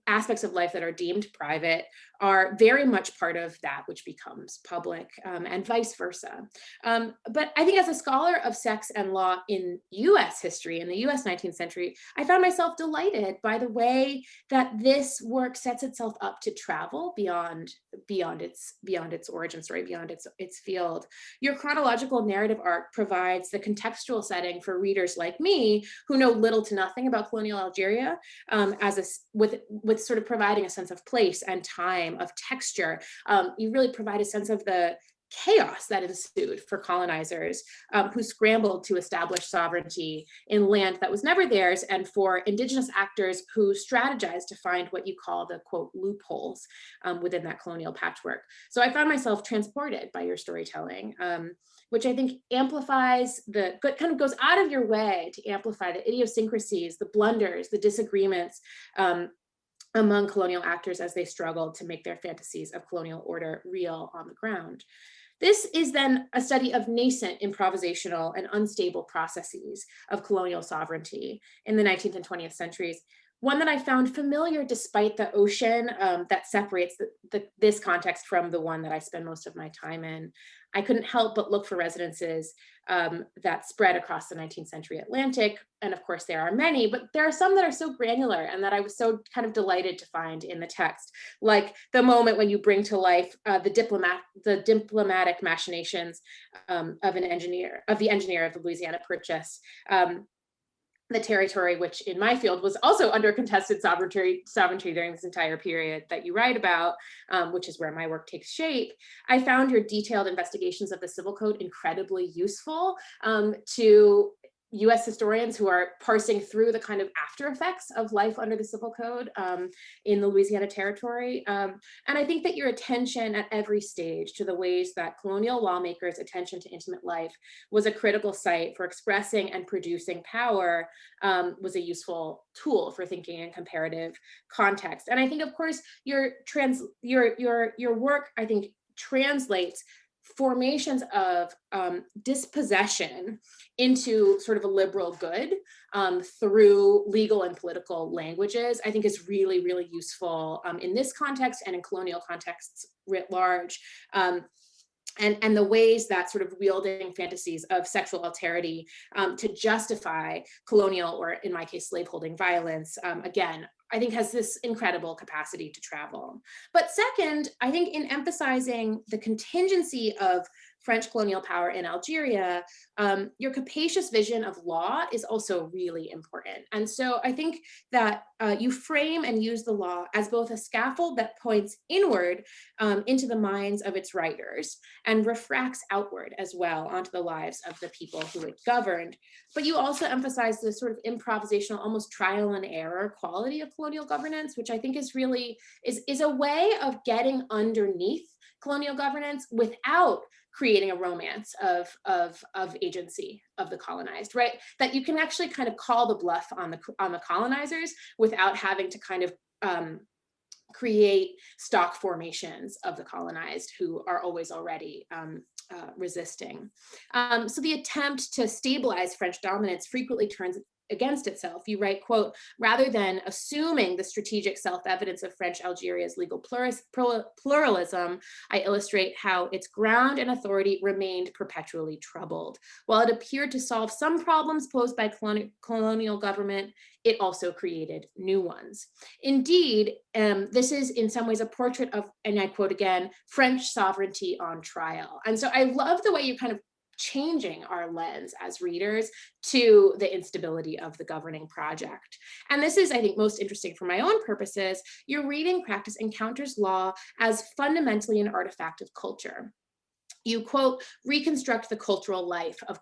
aspects of life that are deemed private are very much part of that which becomes public, and vice versa. But I think as a scholar of sex and law in US history, in the US 19th century, I found myself delighted by the way that this work sets itself up to travel beyond its origin story, beyond its field. Your chronological narrative arc provides the contextual setting for readers like me who know little to nothing about colonial Algeria, with sort of providing a sense of place and time, of texture. You really provide a sense of the chaos that ensued for colonizers who scrambled to establish sovereignty in land that was never theirs, and for indigenous actors who strategized to find what you call the, quote, loopholes within that colonial patchwork. So I found myself transported by your storytelling, which I think amplifies kind of goes out of your way to amplify the idiosyncrasies, the blunders, the disagreements among colonial actors as they struggled to make their fantasies of colonial order real on the ground. This is then a study of nascent improvisational and unstable processes of colonial sovereignty in the 19th and 20th centuries, one that I found familiar despite the ocean that separates this context from the one that I spend most of my time in. I couldn't help but look for resonances that spread across the 19th century Atlantic. And of course, there are many, but there are some that are so granular and that I was so kind of delighted to find in the text, like the moment when you bring to life the diplomatic machinations of the engineer of the Louisiana Purchase, the territory, which in my field was also under contested sovereignty during this entire period that you write about, which is where my work takes shape. I found your detailed investigations of the Civil Code incredibly useful to US historians who are parsing through the kind of after effects of life under the Civil Code in the Louisiana Territory. And I think that your attention at every stage to the ways that colonial lawmakers' attention to intimate life was a critical site for expressing and producing power was a useful tool for thinking in comparative context. And I think, of course, your work, I think, translates formations of dispossession into sort of a liberal good through legal and political languages, I think is really, really useful in this context and in colonial contexts writ large. And the ways that sort of wielding fantasies of sexual alterity to justify colonial, or in my case, slaveholding violence, again, I think has this incredible capacity to travel. But second, I think in emphasizing the contingency of French colonial power in Algeria, your capacious vision of law is also really important. And so I think that you frame and use the law as both a scaffold that points inward into the minds of its writers and refracts outward as well onto the lives of the people who it governed. But you also emphasize the sort of improvisational, almost trial and error quality of colonial governance, which I think is really, is a way of getting underneath colonial governance without creating a romance of agency of the colonized, right? That you can actually kind of call the bluff on the colonizers without having to kind of create stock formations of the colonized who are always already resisting. So the attempt to stabilize French dominance frequently turns against itself. You write, quote, rather than assuming the strategic self-evidence of French Algeria's legal pluralism, I illustrate how its ground and authority remained perpetually troubled. While it appeared to solve some problems posed by colonial government, it also created new ones. Indeed, this is in some ways a portrait of, and I quote again, French sovereignty on trial. And so I love the way you kind of changing our lens as readers to the instability of the governing project. And this is, I think, most interesting for my own purposes. Your reading practice encounters law as fundamentally an artifact of culture. You, quote, reconstruct the cultural life of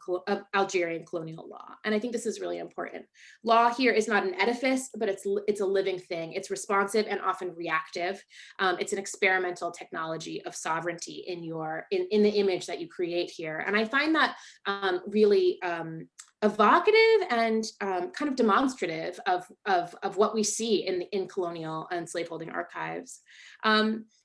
Algerian colonial law. And I think this is really important. Law here is not an edifice, but it's a living thing. It's responsive and often reactive. It's an experimental technology of sovereignty in the image that you create here. And I find that really evocative and kind of demonstrative of what we see in colonial and slaveholding archives.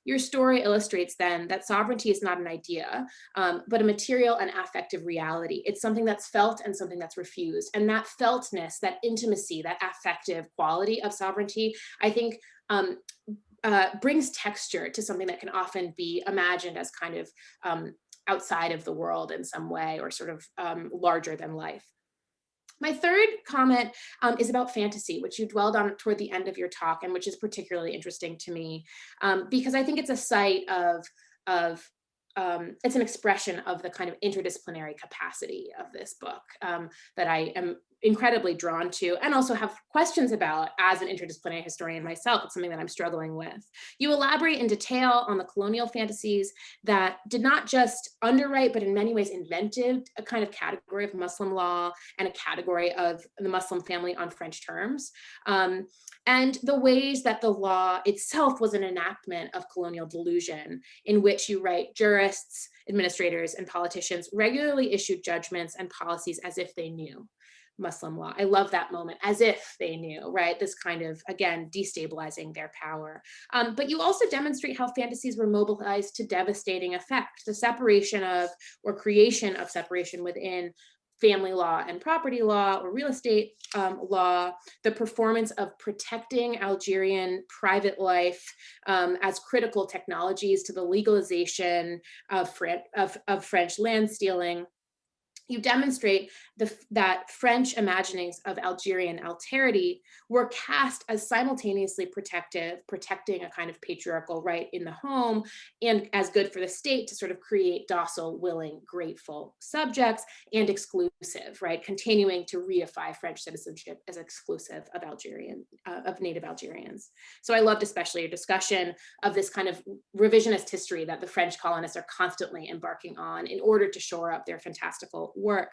Your story illustrates then that sovereignty is not an idea, but a material and affective reality. It's something that's felt and something that's refused. And that feltness, that intimacy, that affective quality of sovereignty, I think brings texture to something that can often be imagined as kind of outside of the world in some way, or sort of larger than life. My third comment is about fantasy, which you dwelled on toward the end of your talk, and which is particularly interesting to me, because I think it's a site it's an expression of the kind of interdisciplinary capacity of this book that I am incredibly drawn to and also have questions about as an interdisciplinary historian myself. It's something that I'm struggling with. You elaborate in detail on the colonial fantasies that did not just underwrite, but in many ways invented a kind of category of Muslim law and a category of the Muslim family on French terms. And the ways that the law itself was an enactment of colonial delusion, in which you write jurists, administrators, and politicians regularly issued judgments and policies as if they knew Muslim law. I love that moment, as if they knew, right? This kind of, again, destabilizing their power. But you also demonstrate how fantasies were mobilized to devastating effect. The separation of, or creation of separation within family law and property law or real estate law, the performance of protecting Algerian private life as critical technologies to the legalization of French land stealing. You demonstrate that French imaginings of Algerian alterity were cast as simultaneously protecting a kind of patriarchal right in the home, and as good for the state to sort of create docile, willing, grateful subjects, and exclusive, right? Continuing to reify French citizenship as exclusive of native Algerians. So I loved especially your discussion of this kind of revisionist history that the French colonists are constantly embarking on in order to shore up their fantastical work.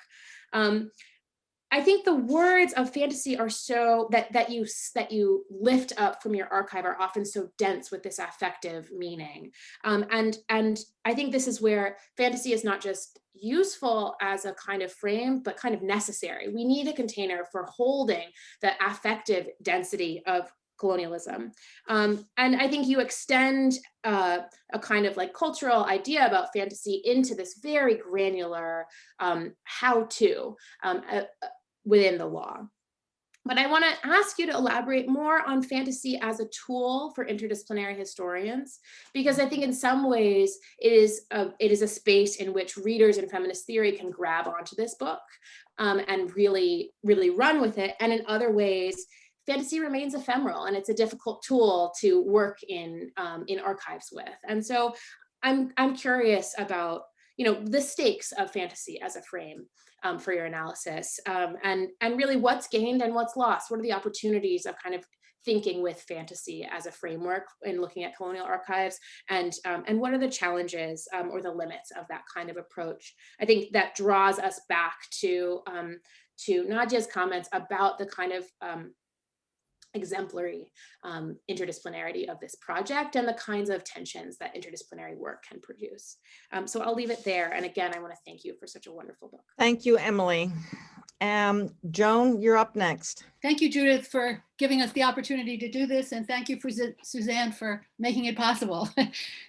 I think the words of fantasy are so that you lift up from your archive are often so dense with this affective meaning, and I think this is where fantasy is not just useful as a kind of frame, but kind of necessary. We need a container for holding the affective density of colonialism. And I think you extend a kind of like cultural idea about fantasy into this very granular how-to within the law. But I want to ask you to elaborate more on fantasy as a tool for interdisciplinary historians, because I think in some ways it is a space in which readers in feminist theory can grab onto this book and really, really run with it. And in other ways, fantasy remains ephemeral, and it's a difficult tool to work in archives with. And so I'm curious about, you know, the stakes of fantasy as a frame for your analysis, and really what's gained and what's lost. What are the opportunities of kind of thinking with fantasy as a framework in looking at colonial archives, and what are the challenges or the limits of that kind of approach? I think that draws us back to Nadje's comments about the kind of exemplary interdisciplinarity of this project and the kinds of tensions that interdisciplinary work can produce. So I'll leave it there. And again, I want to thank you for such a wonderful book. Thank you, Emily. Joan, you're up next. Thank you, Judith, for giving us the opportunity to do this. And thank you for Suzanne for making it possible.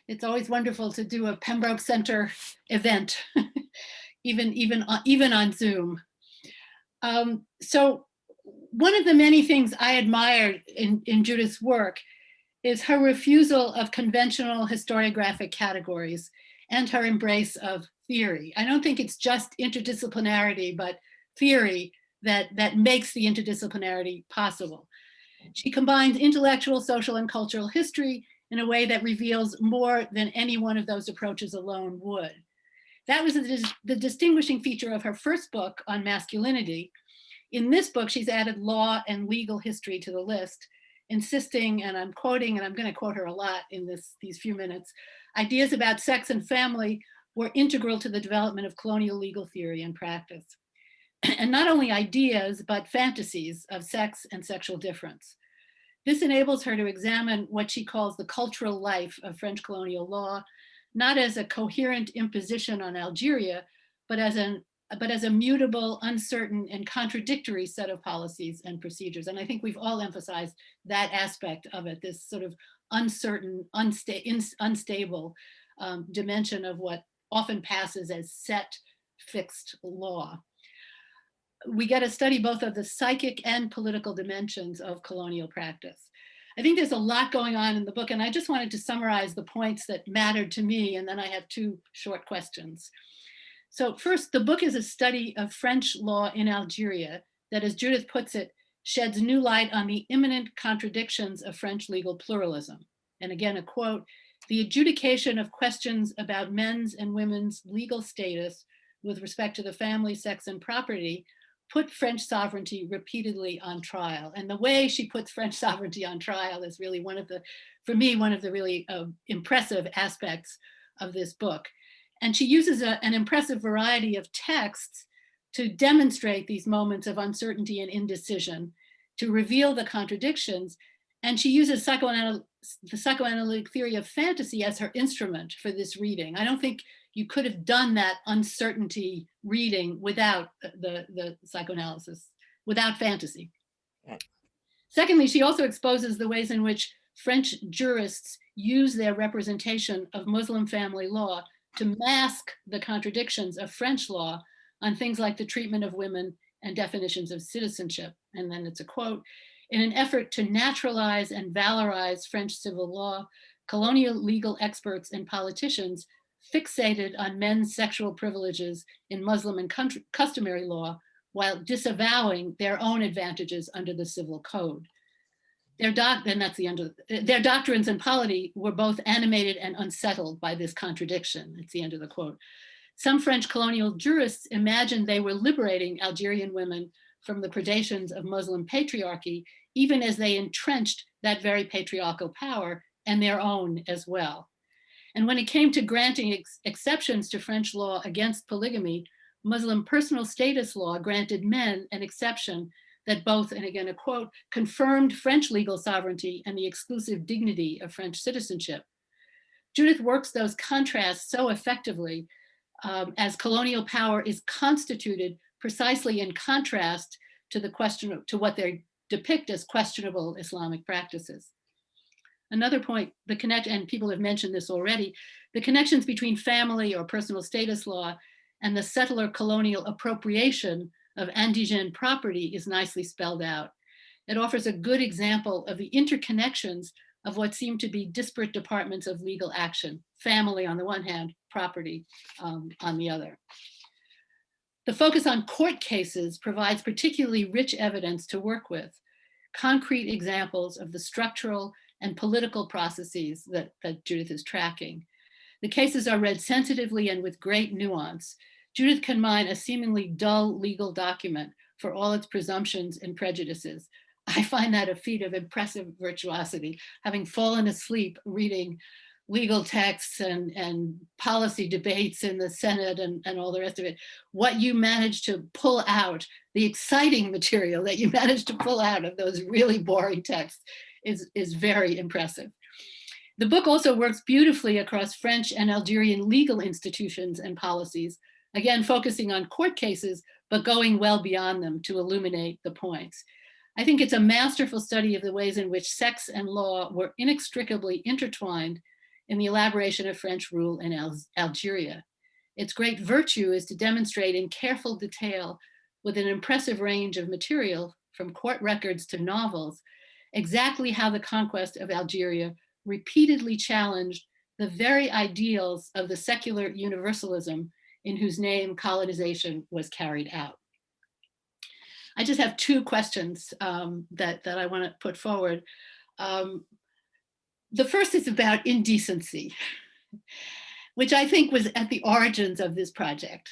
It's always wonderful to do a Pembroke Center event, even on Zoom. So one of the many things I admired in Judith's work is her refusal of conventional historiographic categories and her embrace of theory. I don't think it's just interdisciplinarity, but theory that makes the interdisciplinarity possible. She combines intellectual, social, and cultural history in a way that reveals more than any one of those approaches alone would. That was the distinguishing feature of her first book on masculinity. In this book, she's added law and legal history to the list, insisting, and I'm quoting, and I'm going to quote her a lot in these few minutes, ideas about sex and family were integral to the development of colonial legal theory and practice. And not only ideas, but fantasies of sex and sexual difference. This enables her to examine what she calls the cultural life of French colonial law, not as a coherent imposition on Algeria, but as a mutable, uncertain, and contradictory set of policies and procedures. And I think we've all emphasized that aspect of it, this sort of uncertain, unstable dimension of what often passes as set, fixed law. We get to study both of the psychic and political dimensions of colonial practice. I think there's a lot going on in the book, and I just wanted to summarize the points that mattered to me, and then I have two short questions. So first, the book is a study of French law in Algeria that, as Judith puts it, sheds new light on the imminent contradictions of French legal pluralism. And again, a quote, "The adjudication of questions about men's and women's legal status with respect to the family, sex, and property put French sovereignty repeatedly on trial. And the way she puts French sovereignty on trial is really one of the, for me, one of the really impressive aspects of this book. And she uses an impressive variety of texts to demonstrate these moments of uncertainty and indecision, to reveal the contradictions. And she uses the psychoanalytic theory of fantasy as her instrument for this reading. I don't think you could have done that uncertainty reading without the psychoanalysis, without fantasy. Okay. Secondly, she also exposes the ways in which French jurists use their representation of Muslim family law to mask the contradictions of French law on things like the treatment of women and definitions of citizenship. And then it's a quote, "In an effort to naturalize and valorize French civil law, colonial legal experts and politicians fixated on men's sexual privileges in Muslim and customary law while disavowing their own advantages under the civil code. Their doctrines and polity were both animated and unsettled by this contradiction." It's the end of the quote. "Some French colonial jurists imagined they were liberating Algerian women from the predations of Muslim patriarchy, even as they entrenched that very patriarchal power and their own as well. And when it came to granting exceptions to French law against polygamy, Muslim personal status law granted men an exception that both," and again a quote, "confirmed French legal sovereignty and the exclusive dignity of French citizenship." Judith works those contrasts so effectively as colonial power is constituted precisely in contrast to what they depict as questionable Islamic practices. Another point, and people have mentioned this already, the connections between family or personal status law and the settler colonial appropriation of indigene property is nicely spelled out. It offers a good example of the interconnections of what seem to be disparate departments of legal action, family on the one hand, property on the other. The focus on court cases provides particularly rich evidence to work with, concrete examples of the structural and political processes that Judith is tracking. The cases are read sensitively and with great nuance. Judith can mine a seemingly dull legal document for all its presumptions and prejudices. I find that a feat of impressive virtuosity, having fallen asleep reading legal texts and policy debates in the Senate and all the rest of it. What you managed to pull out, the exciting material that you managed to pull out of those really boring texts is very impressive. The book also works beautifully across French and Algerian legal institutions and policies, again, focusing on court cases, but going well beyond them to illuminate the points. I think it's a masterful study of the ways in which sex and law were inextricably intertwined in the elaboration of French rule in Algeria. Its great virtue is to demonstrate in careful detail, with an impressive range of material from court records to novels, exactly how the conquest of Algeria repeatedly challenged the very ideals of the secular universalism in whose name colonization was carried out. I just have two questions that I want to put forward. The first is about indecency, which I think was at the origins of this project.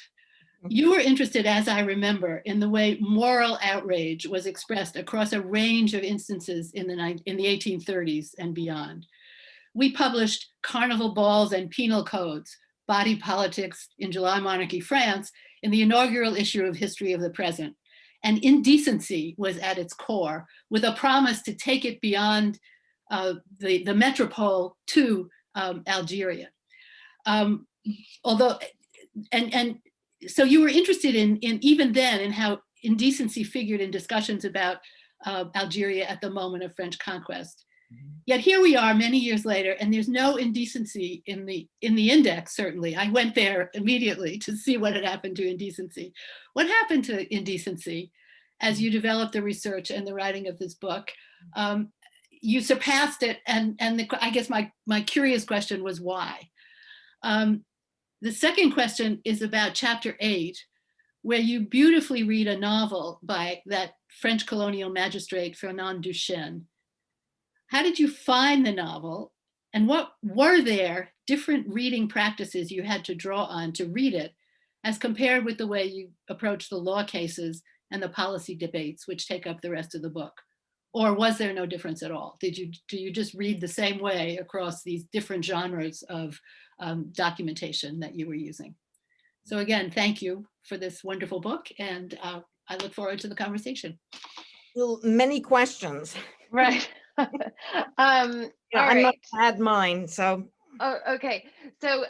You were interested, as I remember, in the way moral outrage was expressed across a range of instances in the 1830s and beyond. We published Carnival Balls and Penal Codes, Body Politics in July Monarchy France, in the inaugural issue of History of the Present. And indecency was at its core, with a promise to take it beyond the metropole to Algeria. So you were interested in even then in how indecency figured in discussions about Algeria at the moment of French conquest. Yet here we are many years later, and there's no indecency in the index, certainly. I went there immediately to see what had happened to indecency. What happened to indecency as you developed the research and the writing of this book? You surpassed it, and I guess my curious question was why? The second question is about chapter 8, where you beautifully read a novel by that French colonial magistrate, Fernand Duchesne. How did you find the novel, and what were there different reading practices you had to draw on to read it, as compared with the way you approach the law cases and the policy debates, which take up the rest of the book? Or was there no difference at all? Do you just read the same way across these different genres of documentation that you were using? So again, thank you for this wonderful book, and I look forward to the conversation. Well, many questions. Right. I'm not right. gonna add mine, so. Oh, okay. So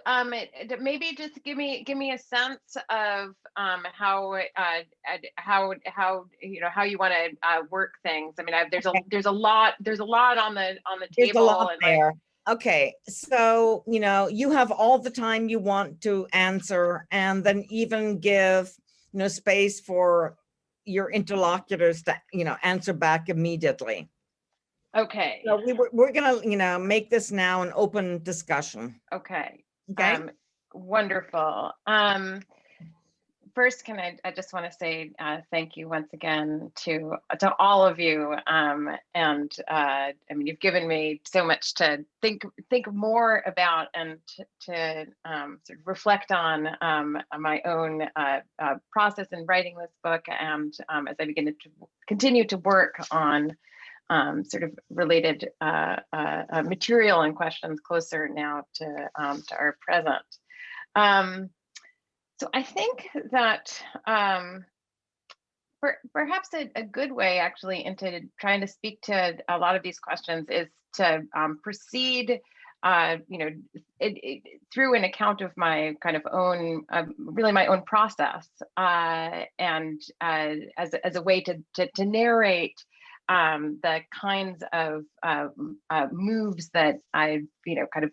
maybe just give me a sense of how you want to work things. I mean, there's a lot on the There's a table. lot And there. Okay, so you have all the time you want to answer, and then even give space for your interlocutors to answer back immediately. Okay. So we're gonna make this now an open discussion. Okay. Okay. Wonderful. First, I just want to say thank you once again to all of you. And I mean, you've given me so much to think more about and to sort of reflect on my own process in writing this book, and as I begin to continue to work on sort of related material and questions closer now to our present. So I think that perhaps a good way actually into trying to speak to a lot of these questions is to proceed through an account of my kind of own, really my own process, and as a way to narrate the kinds of moves that I kind of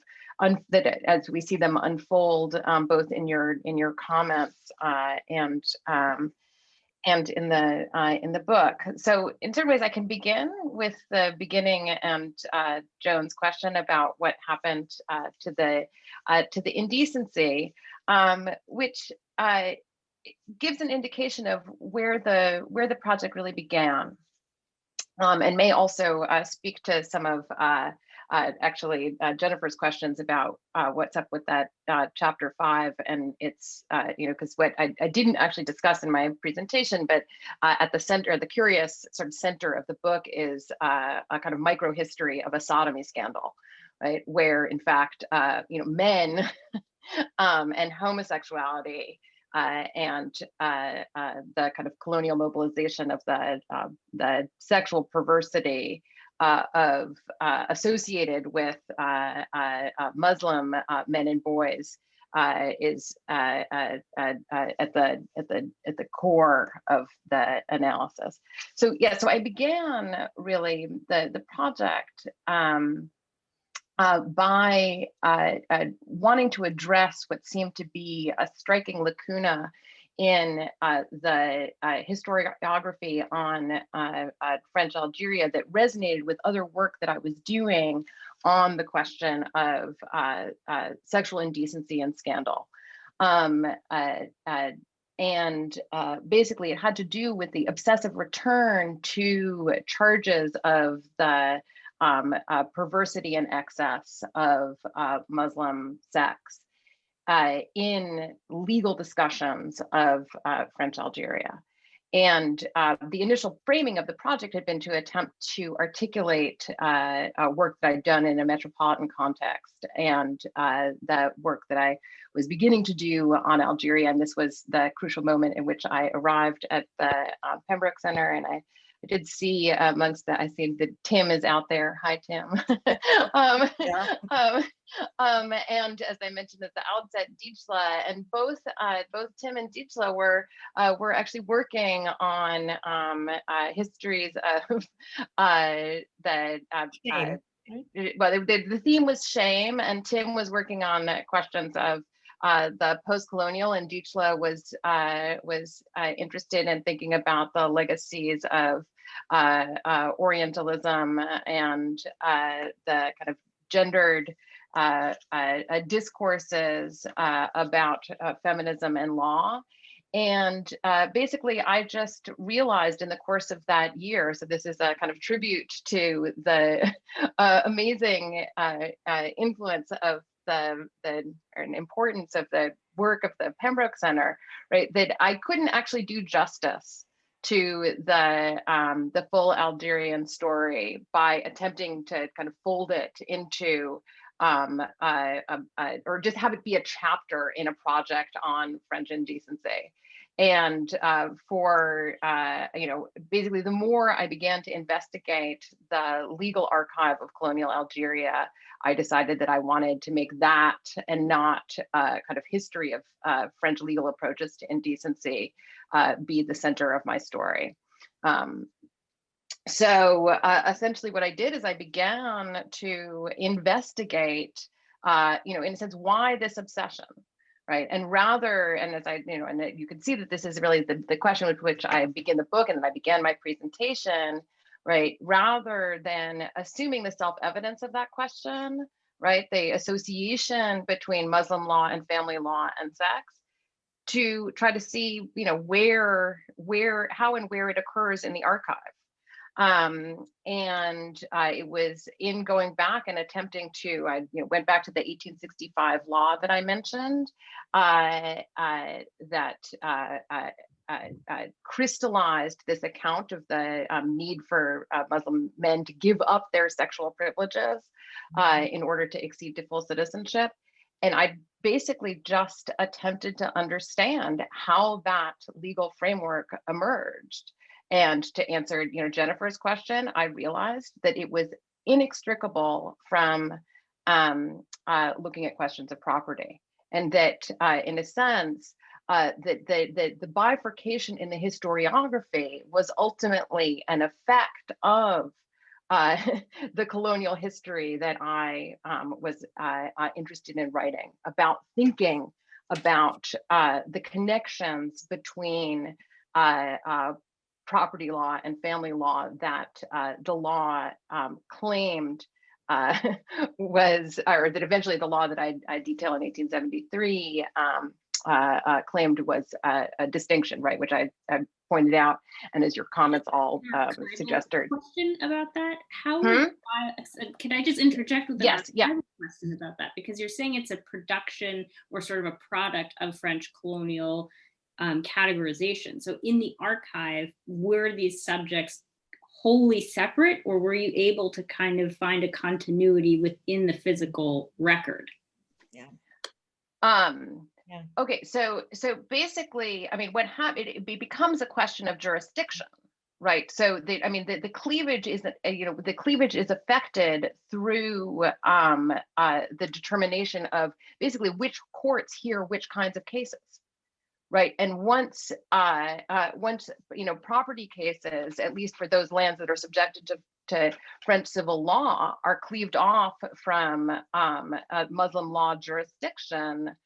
that as we see them unfold, both in your comments and in the book. So in certain ways, I can begin with the beginning and Joan's question about what happened to the indecency, which gives an indication of where the project really began, and may also speak to some of actually Jennifer's questions about what's up with that chapter 5, and it's because what I didn't actually discuss in my presentation, but at the center, the curious sort of center of the book is a kind of micro history of a sodomy scandal, right, where in fact men and homosexuality and the kind of colonial mobilization of the sexual perversity associated with Muslim men and boys is at the core of the analysis. So yeah, so I began really the project by wanting to address what seemed to be a striking lacuna in the historiography on French Algeria that resonated with other work that I was doing on the question of sexual indecency and scandal. And basically it had to do with the obsessive return to charges of the perversity and excess of Muslim sex in legal discussions of French Algeria. And the initial framing of the project had been to attempt to articulate work that I'd done in a metropolitan context, and the work that I was beginning to do on Algeria. And this was the crucial moment in which I arrived at the Pembroke Center, and I did see amongst the, I see that Tim is out there. Hi, Tim. And as I mentioned at the outset, Dijla, and both Tim and Dijla were actually working on histories of the theme was shame, and Tim was working on questions of the postcolonial, and Dijla was interested in thinking about the legacies of Orientalism and the kind of gendered discourses about feminism and law. And basically, I just realized in the course of that year, so this is a kind of tribute to the amazing influence of the importance of the work of the Pembroke Center, right, that I couldn't actually do justice to the full Algerian story by attempting to kind of fold it into or just have it be a chapter in a project on French indecency. And basically, the more I began to investigate the legal archive of colonial Algeria, I decided that I wanted to make that, and not kind of history of French legal approaches to indecency, be the center of my story. So essentially what I did is I began to investigate, in a sense, why this obsession, right? And as I, and you can see that this is really the question with which I begin the book, and then I began my presentation, right? Rather than assuming the self-evidence of that question, right? The association between Muslim law and family law and sex, to try to see, how and where it occurs in the archive. It was in going back and attempting to, I went back to the 1865 law that I mentioned, that crystallized this account of the need for Muslim men to give up their sexual privileges in order to accede to full citizenship. And I basically just attempted to understand how that legal framework emerged. And to answer, Jennifer's question, I realized that it was inextricable from looking at questions of property, and that, in a sense, that the bifurcation in the historiography was ultimately an effect of the colonial history that I was interested in writing about, thinking about the connections between property law and family law that the law claimed or that eventually the law that I detail in 1873 claimed was a distinction, right? Which I pointed out, and as your comments all suggested. Question about that? How? Can I just interject with yes? Yeah. Question about that, because you're saying it's a production or sort of a product of French colonial categorization. So in the archive, were these subjects wholly separate, or were you able to kind of find a continuity within the physical record? Yeah. Yeah. Okay, so basically, I mean, what happened? It becomes a question of jurisdiction, right? So the cleavage is, the cleavage is affected through the determination of basically which courts hear which kinds of cases, right? And once property cases, at least for those lands that are subjected to French civil law, are cleaved off from Muslim law jurisdiction,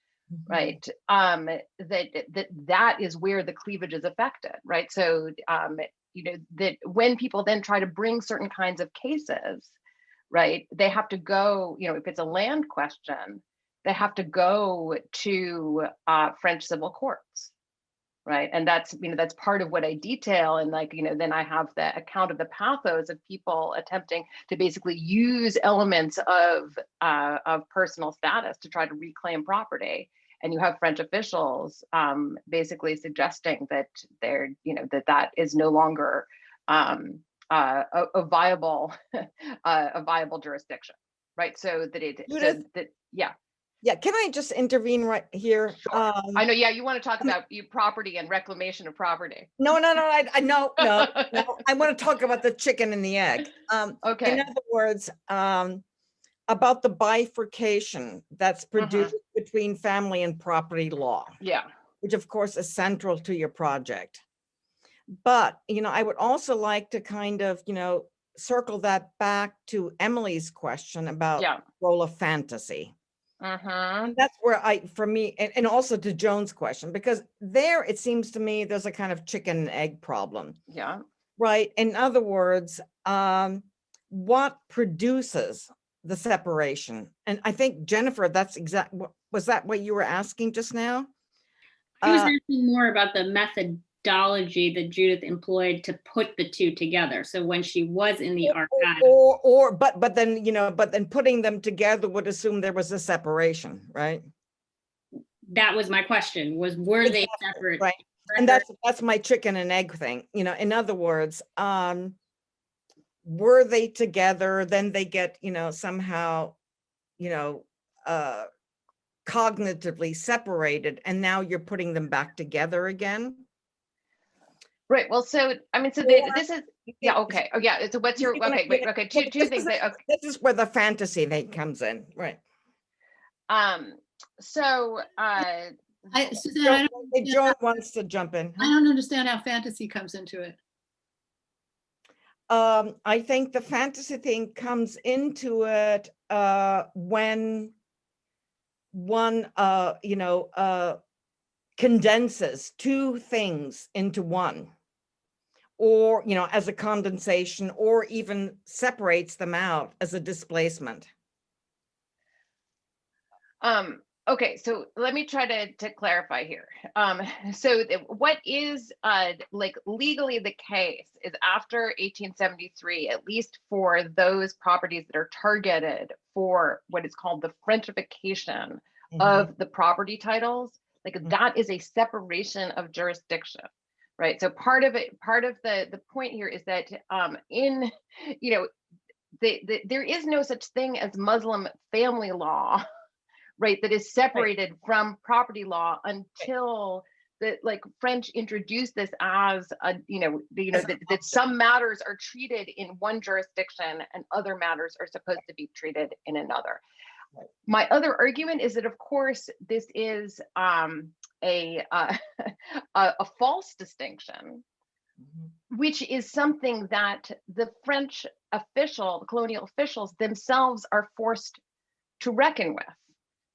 right? That is where the cleavage is affected, right? So that when people then try to bring certain kinds of cases, right, they have to go, if it's a land question, they have to go to French civil courts, right? And that's part of what I detail. And then I have the account of the pathos of people attempting to basically use elements of personal status to try to reclaim property. And you have French officials basically suggesting that that is no longer a viable jurisdiction, right? So that yeah. Yeah, can I just intervene right here? Sure. I know, yeah, you want to talk about property and reclamation of property. No, I want to talk about the chicken and the egg. Okay. In other words, about the bifurcation that's produced between family and property law. Yeah. Which of course is central to your project. But, I would also like to kind of, circle that back to Emily's question about the role of fantasy. And that's where for me, and also to Joan's question, because there, it seems to me, there's a kind of chicken and egg problem. Yeah. Right. In other words, what produces the separation? And I think, Jennifer, that's was that what you were asking just now? I was asking more about the methodology that Judith employed to put the two together. So when she was in the archive, but then putting them together would assume there was a separation, right? That was my question: were they separate? Right. And that's my chicken and egg thing. You know, in other words, were they together, then they get, you know, somehow, you know, cognitively separated, and now you're putting them back together again. Right. Well, so I mean, so this is, yeah, okay. Oh, yeah. So what's your, okay, wait, okay, two things. Okay. This is where the fantasy thing comes in, right? So Suzanne, Joan wants to jump in. I don't understand how fantasy comes into it. I think the fantasy thing comes into it when one, you know, condenses two things into one, or, you know, as a condensation, or even separates them out as a displacement. Okay, so let me try to clarify here. So what is like legally the case is after 1873, at least for those properties that are targeted for what is called the Frenchification of the property titles, like that is a separation of jurisdiction, right? So part of the point here is that in, you know, there is no such thing as Muslim family law, right, that is separated from property law until the French introduced this as a, that some matters are treated in one jurisdiction and other matters are supposed to be treated in another. Right. My other argument is that, of course, this is a false distinction, which is something that the French colonial officials themselves are forced to reckon with,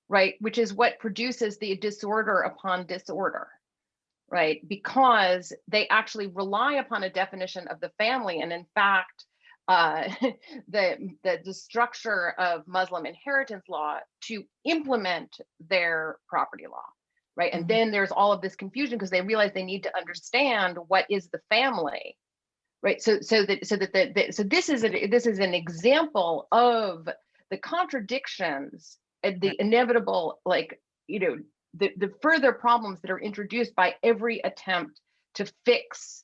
right? Which is what produces the disorder upon disorder, right? Because they actually rely upon a definition of the family. And in fact, the structure of Muslim inheritance law to implement their property law, right? And then there's all of this confusion because they realize they need to understand what is the family, right? So this is an example of the contradictions, the inevitable, the further problems that are introduced by every attempt to fix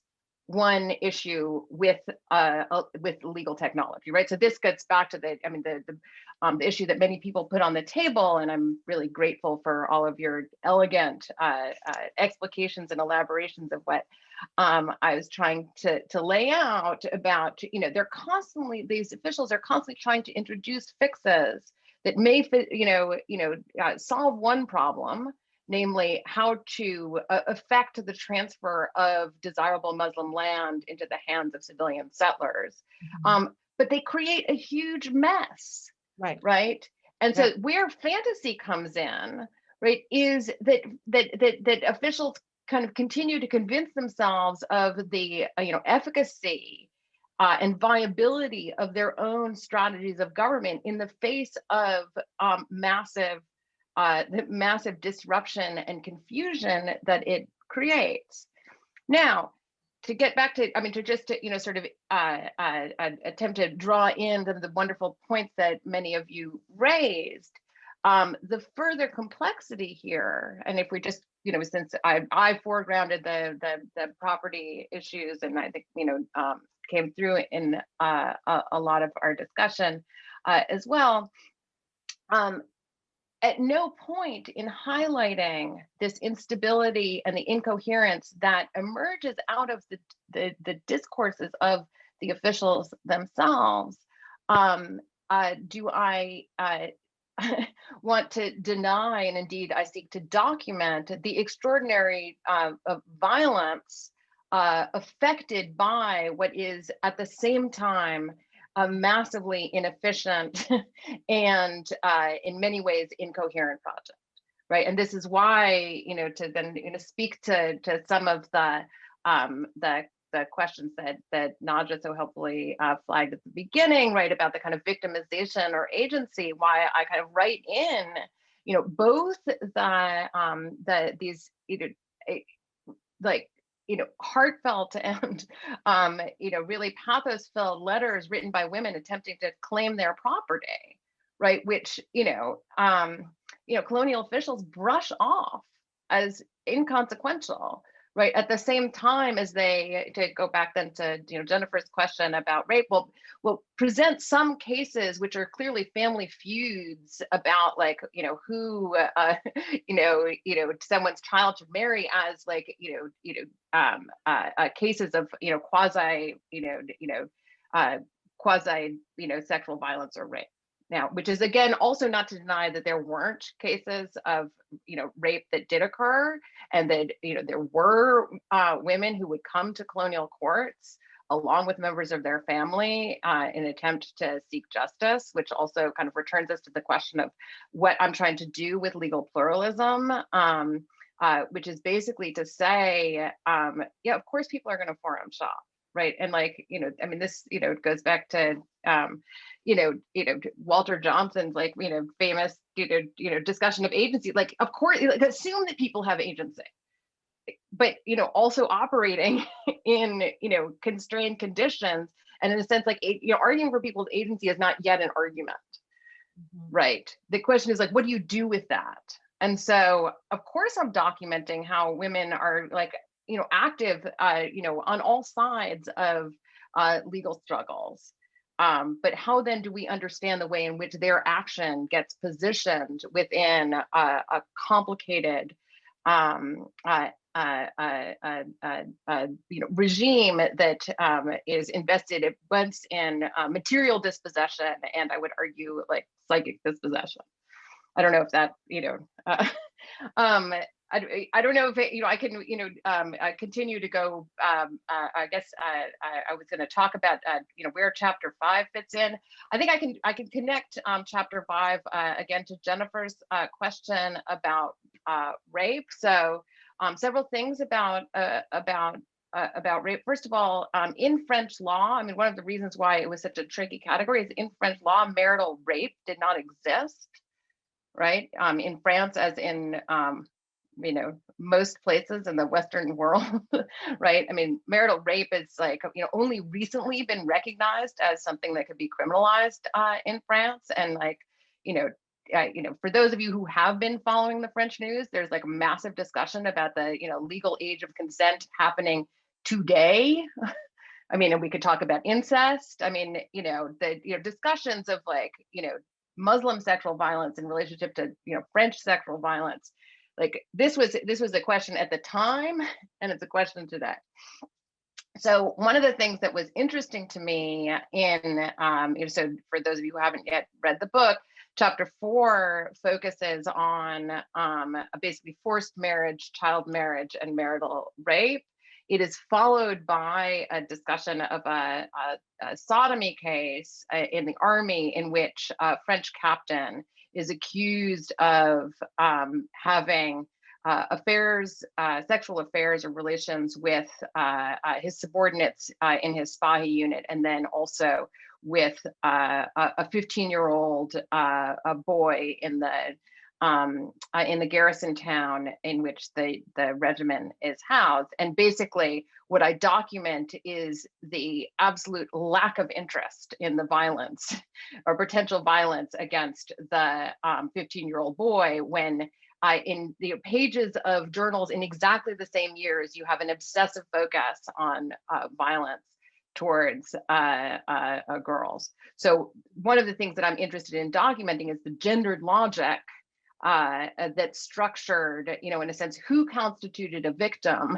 one issue with legal technology, right? So this gets back to the issue that many people put on the table, and I'm really grateful for all of your elegant explications and elaborations of what I was trying to lay out about, these officials are constantly trying to introduce fixes that may solve one problem, namely how to affect the transfer of desirable Muslim land into the hands of civilian settlers. But they create a huge mess, right? And so where fantasy comes in, right, is that officials kind of continue to convince themselves of the efficacy and viability of their own strategies of government in the face of massive disruption and confusion that it creates. Now, to get back to, attempt to draw in the wonderful points that many of you raised, the further complexity here, and if we just, since I foregrounded the property issues, and I think, came through in a lot of our discussion as well, at no point in highlighting this instability and the incoherence that emerges out of the discourses of the officials themselves, do I want to deny, and indeed I seek to document, the extraordinary violence affected by what is at the same time a massively inefficient and in many ways incoherent project, right? And this is why, to then speak to some of the questions that Nadje so helpfully flagged at the beginning, right, about the kind of victimization or agency, why I kind of write in, both these heartfelt and really pathos-filled letters written by women attempting to claim their property, right? Which colonial officials brush off as inconsequential, right? At the same time as they, to go back then to Jennifer's question about rape, will present some cases which are clearly family feuds about like who someone's child should marry as like cases of quasi sexual violence or rape. Now, which is again also not to deny that there weren't cases of rape that did occur, and that there were women who would come to colonial courts along with members of their family in an attempt to seek justice, which also kind of returns us to the question of what I'm trying to do with legal pluralism, which is basically to say, yeah, of course people are going to forum shop, right? And like, I mean, this, goes back to, Walter Johnson's like, famous, discussion of agency, like, of course, like, assume that people have agency, but, also operating in, constrained conditions. And in a sense, like, arguing for people's agency is not yet an argument, right? The question is like, what do you do with that? And so, of course, I'm documenting how women are like, active, on all sides of legal struggles. But how then do we understand the way in which their action gets positioned within a complicated regime that is invested at once in material dispossession, and I would argue like psychic dispossession. I don't know if that, I don't know if it, I can, continue to go. I guess I was going to talk about, where chapter 5 fits in. I think I can connect chapter 5 again to Jennifer's question about rape. So several things about rape. First of all, in French law, I mean, one of the reasons why it was such a tricky category is in French law, marital rape did not exist, right? In France, as in most places in the Western world, right? I mean, marital rape is like, only recently been recognized as something that could be criminalized in France. And like, for those of you who have been following the French news, there's like a massive discussion about the, legal age of consent happening today. I mean, and we could talk about incest. I mean, the discussions of like, Muslim sexual violence in relationship to, French sexual violence. Like this was a question at the time, and it's a question today. So one of the things that was interesting to me in, so for those of you who haven't yet read the book, chapter 4 focuses on basically forced marriage, child marriage, and marital rape. It is followed by a discussion of a sodomy case in the army in which a French captain is accused of having sexual affairs or relations with his subordinates in his Spahi unit, and then also with a 15-year-old boy in the garrison town in which the regiment is housed. And basically what I document is the absolute lack of interest in the violence or potential violence against the 15-year-old boy, when in the pages of journals in exactly the same years, you have an obsessive focus on violence towards girls. So one of the things that I'm interested in documenting is the gendered logic that structured, in a sense, who constituted a victim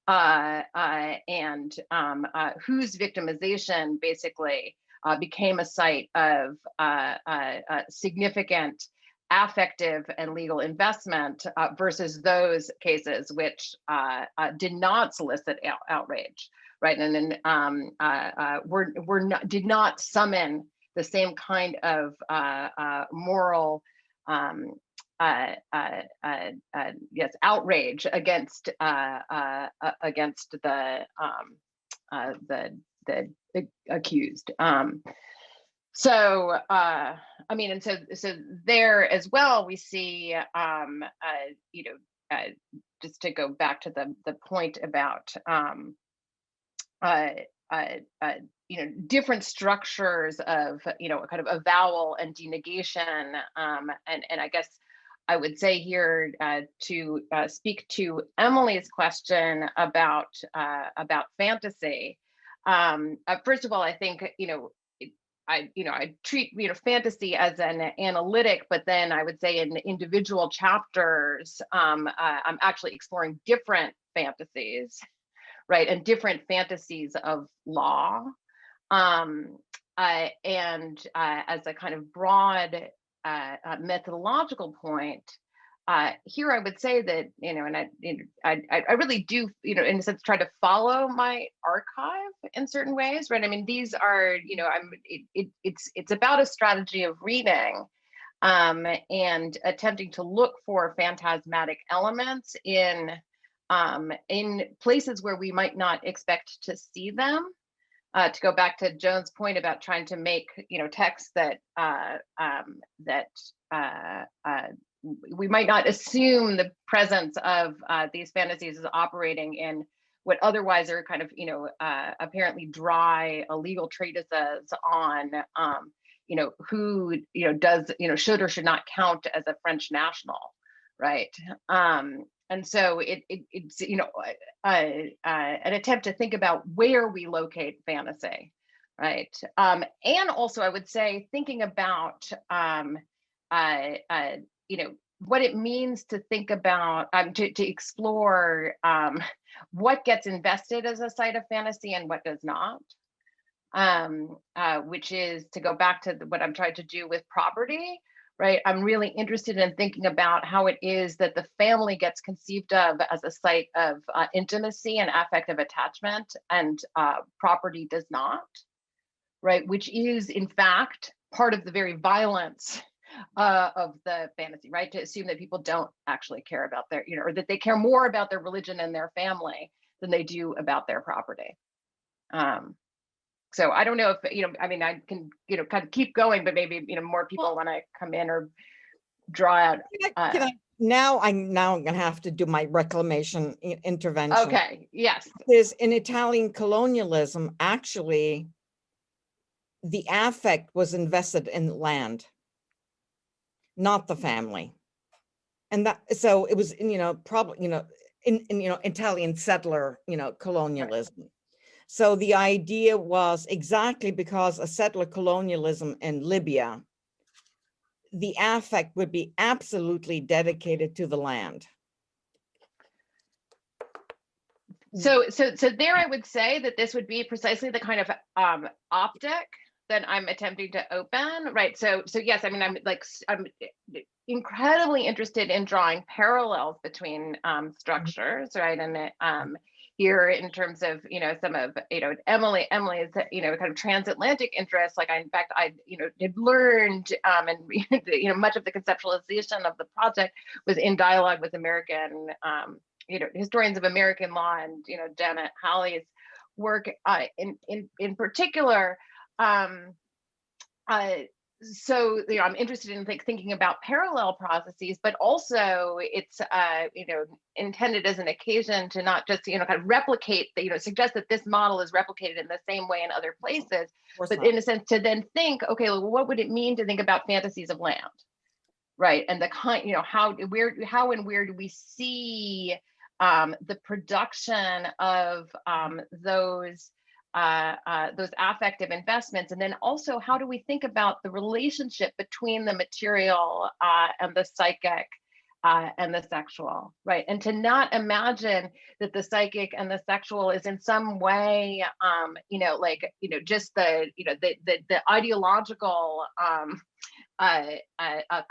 and whose victimization basically became a site of significant affective and legal investment versus those cases which did not solicit outrage, right? And then did not summon the same kind of moral outrage against the accused. So I mean, and so there as well, we see just to go back to the point about different structures of kind of avowal and denegation, and I guess I would say here to speak to Emily's question about fantasy. First of all, I think I treat fantasy as an analytic, but then I would say in individual chapters, I'm actually exploring different fantasies, right, and different fantasies of law, and as a kind of broad methodological point, here I would say that and I really do in a sense try to follow my archive in certain ways, right? I mean, these are it's about a strategy of reading and attempting to look for phantasmatic elements in places where we might not expect to see them. To go back to Joan's point about trying to make texts that we might not assume the presence of these fantasies is operating in what otherwise are kind of apparently dry legal treatises on who does should or should not count as a French national, right? And so it's an attempt to think about where we locate fantasy, right? And also I would say thinking about what it means to think about to explore what gets invested as a site of fantasy and what does not, which is to go back to what I'm trying to do with property. Right, I'm really interested in thinking about how it is that the family gets conceived of as a site of intimacy and affective attachment, and property does not, right? Which is, in fact, part of the very violence of the fantasy, right? To assume that people don't actually care about their, or that they care more about their religion and their family than they do about their property. So I don't know if, I mean, I can, kind of keep going, but maybe, more people want to come in or draw out. Now I'm going to have to do my reclamation intervention. Okay, yes. There's in Italian colonialism, actually, the affect was invested in land, not the family. And that, so it was, probably, in Italian settler, colonialism. Right. So the idea was exactly because of settler colonialism in Libya, the affect would be absolutely dedicated to the land. So there I would say that this would be precisely the kind of optic that I'm attempting to open, right? So yes, I mean, I'm incredibly interested in drawing parallels between structures, right? And here in terms of some of Emily's kind of transatlantic interests, like in fact I had learned and much of the conceptualization of the project was in dialogue with American historians of American law, and Janet Halley's work in particular. So I'm interested in thinking about parallel processes, but also it's intended as an occasion to not just kind of replicate suggest that this model is replicated in the same way in other places, but in a sense to then think, okay, well, what would it mean to think about fantasies of land, right? And the kind how and where do we see the production of those affective investments, and then also how do we think about the relationship between the material and the psychic and the sexual, right? And to not imagine that the psychic and the sexual is in some way, just the ideological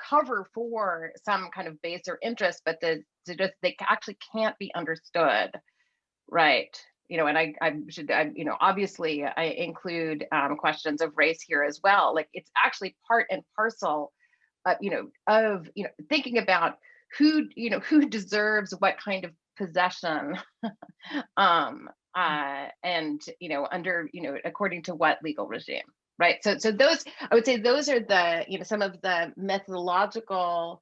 cover for some kind of baser interest, but they actually can't be understood, right? And I should, obviously I include questions of race here as well. Like it's actually part and parcel, of thinking about who deserves what kind of possession, and under according to what legal regime, right? So those, I would say those are the some of the methodological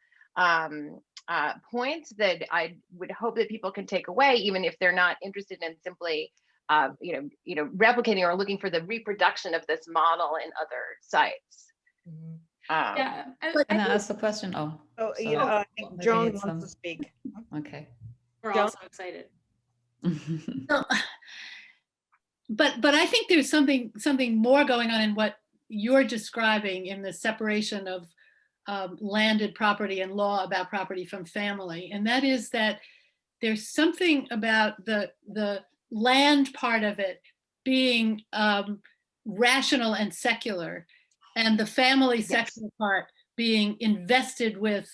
points that I would hope that people can take away, even if they're not interested in simply, replicating or looking for the reproduction of this model in other sites. Mm-hmm. Yeah, But Can I ask a question? Oh, So, sorry. yeah, I think Maybe Joan hit wants some. to speak. Okay. we're Joan? all so excited. no, but I think there's something more going on in what you're describing in the separation of landed property and law about property from family, and that is that there's something about the land part of it being rational and secular, and the family secular part being invested with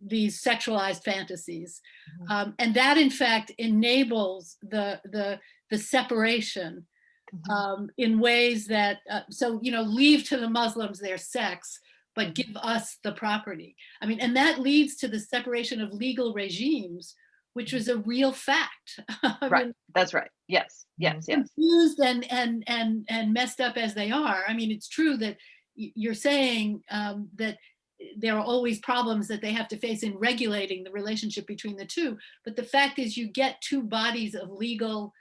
these sexualized fantasies, and that in fact enables the separation in ways that so leave to the Muslims their sex, but give us the property. I mean, and that leads to the separation of legal regimes, which was a real fact. Right. mean, That's right. Yes. confused and messed up as they are. I mean, it's true that you're saying that there are always problems that they have to face in regulating the relationship between the two. But the fact is, you get two bodies of legal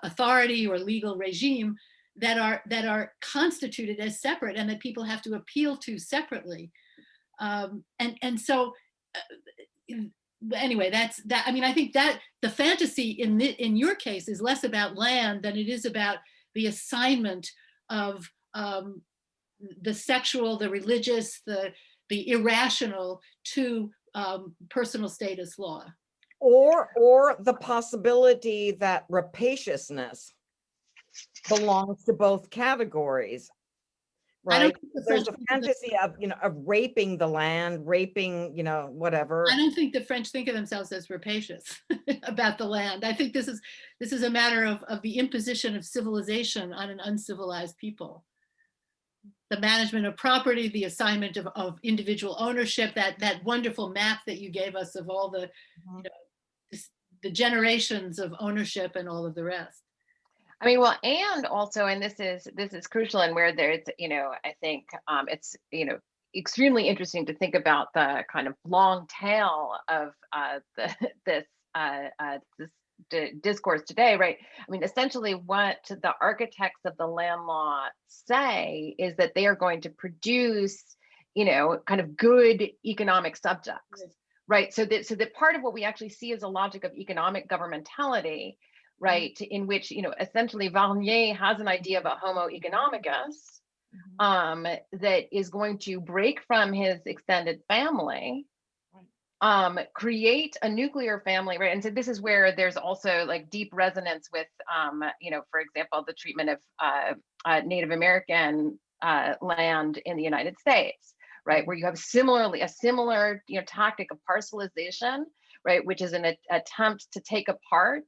authority or legal regime that are constituted as separate and that people have to appeal to separately. And so anyway, that's that. I mean, I think that the fantasy in your case is less about land than it is about the assignment of the sexual, the religious, the irrational to personal status law. Or the possibility that rapaciousness belongs to both categories, right? There's a fantasy of of raping the land, raping whatever. I don't think the French think of themselves as rapacious about the land. I think this is a matter of the imposition of civilization on an uncivilized people. The management of property, the assignment of individual ownership, that wonderful map that you gave us of all the the generations of ownership and all of the rest. I mean, well, and also, and this is crucial, and where there's, I think it's, extremely interesting to think about the kind of long tail of this discourse today, right? I mean, essentially, what the architects of the land law say is that they are going to produce, kind of good economic subjects, right? So that part of what we actually see is a logic of economic governmentality, right, in which essentially Varnier has an idea of a homo economicus that is going to break from his extended family, create a nuclear family, right? And so this is where there's also like deep resonance with for example, the treatment of Native American land in the United States, right, where you have a similar tactic of parcelization, right, which is an attempt to take apart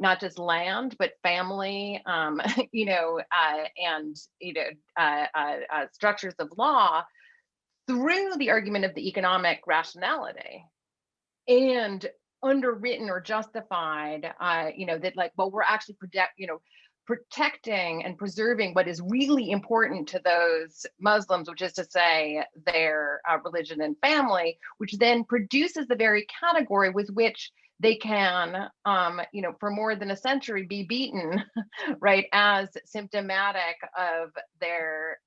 not just land, but family, and structures of law through the argument of the economic rationality, and underwritten or justified, that like, well, we're actually protecting and preserving what is really important to those Muslims, which is to say their religion and family, which then produces the very category with which they can, for more than a century be beaten, right, as symptomatic of their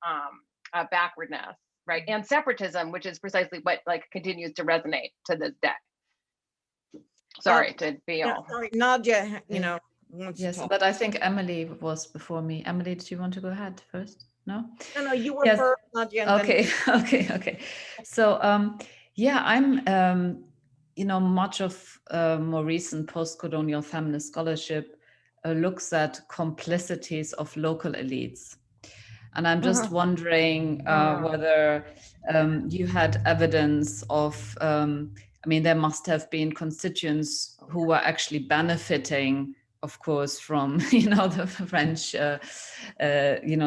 backwardness, right, and separatism, which is precisely what like continues to resonate to this day. Sorry to be all. Sorry, Nadje, wants to Yes, talk. but I think Emily was before me. Emily, did you want to go ahead first? No? No, you were Yes. first, Nadje. And Okay, okay. So yeah, I'm much of more recent post-colonial feminist scholarship looks at complicities of local elites. And I'm just wondering whether you had evidence of, there must have been constituents who were actually benefiting, of course, from, the French,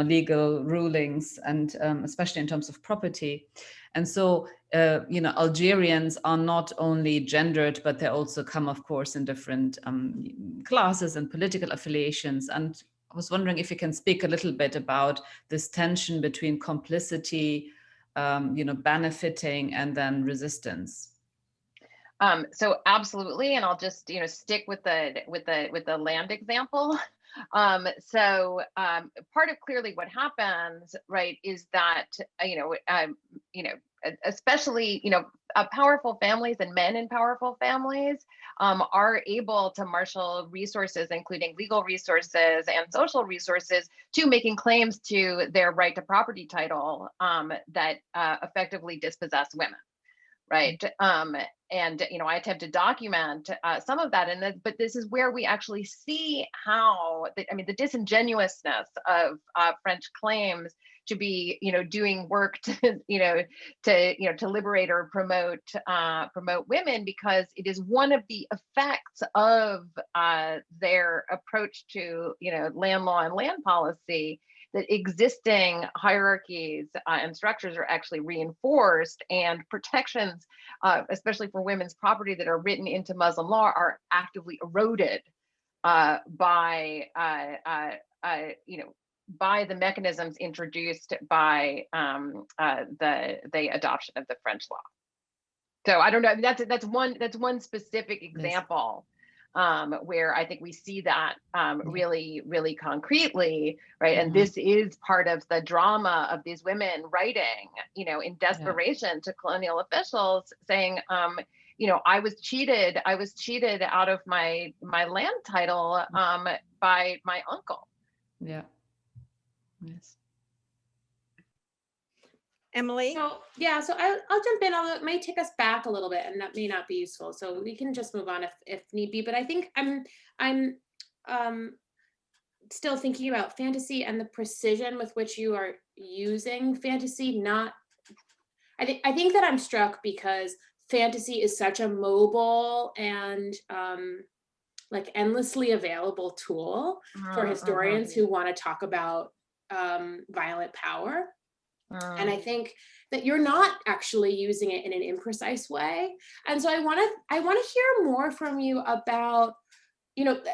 legal rulings, and especially in terms of property. And so, Algerians are not only gendered, but they also come, of course, in different classes and political affiliations. And I was wondering if you can speak a little bit about this tension between complicity, benefiting, and then resistance. So absolutely, and I'll just stick with the land example, Part of clearly what happens, right, is that, especially, powerful families and men in powerful families are able to marshal resources, including legal resources and social resources, to making claims to their right to property title that effectively dispossess women. Right. And, I attempt to document some of that. But this is where we actually see how, the disingenuousness of French claims to be, doing work to, to liberate or promote women, because it is one of the effects of their approach to, land law and land policy, that existing hierarchies and structures are actually reinforced, and protections, especially for women's property that are written into Muslim law, are actively eroded by the mechanisms introduced by the adoption of the French law. So I don't know. That's one specific example. Where I think we see that really, really concretely, right? And this is part of the drama of these women writing, in desperation to colonial officials, saying, I was cheated out of my land title by my uncle. Yeah. Yes. Emily? So I'll jump in, although it may take us back a little bit and that may not be useful. So we can just move on if need be. But I think I'm still thinking about fantasy and the precision with which you are using fantasy. I think that I'm struck because fantasy is such a mobile and like endlessly available tool for historians who want to talk about violent power. And I think that you're not actually using it in an imprecise way. And so I want to hear more from you about,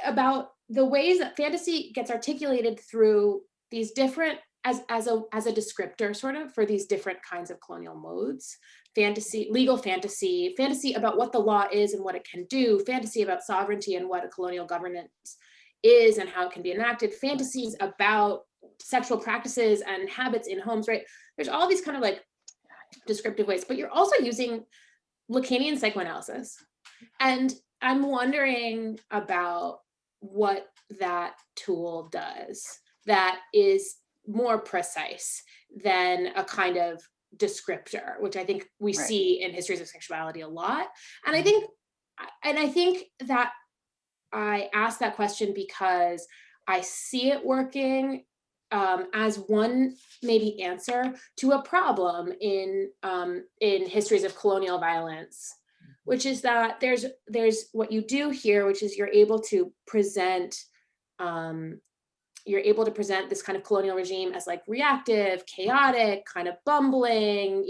about the ways that fantasy gets articulated through these different, as a descriptor sort of for these different kinds of colonial modes: fantasy, legal fantasy, fantasy about what the law is and what it can do, fantasy about sovereignty and what a colonial governance is and how it can be enacted, fantasies about sexual practices and habits in homes, right? There's all these kind of like descriptive ways, but you're also using Lacanian psychoanalysis. And I'm wondering about what that tool does that is more precise than a kind of descriptor, which I think we see in histories of sexuality a lot. And I think that I ask that question because I see it working as one maybe answer to a problem in histories of colonial violence, which is that there's what you do here, which is you're able to present this kind of colonial regime as like reactive, chaotic, kind of bumbling,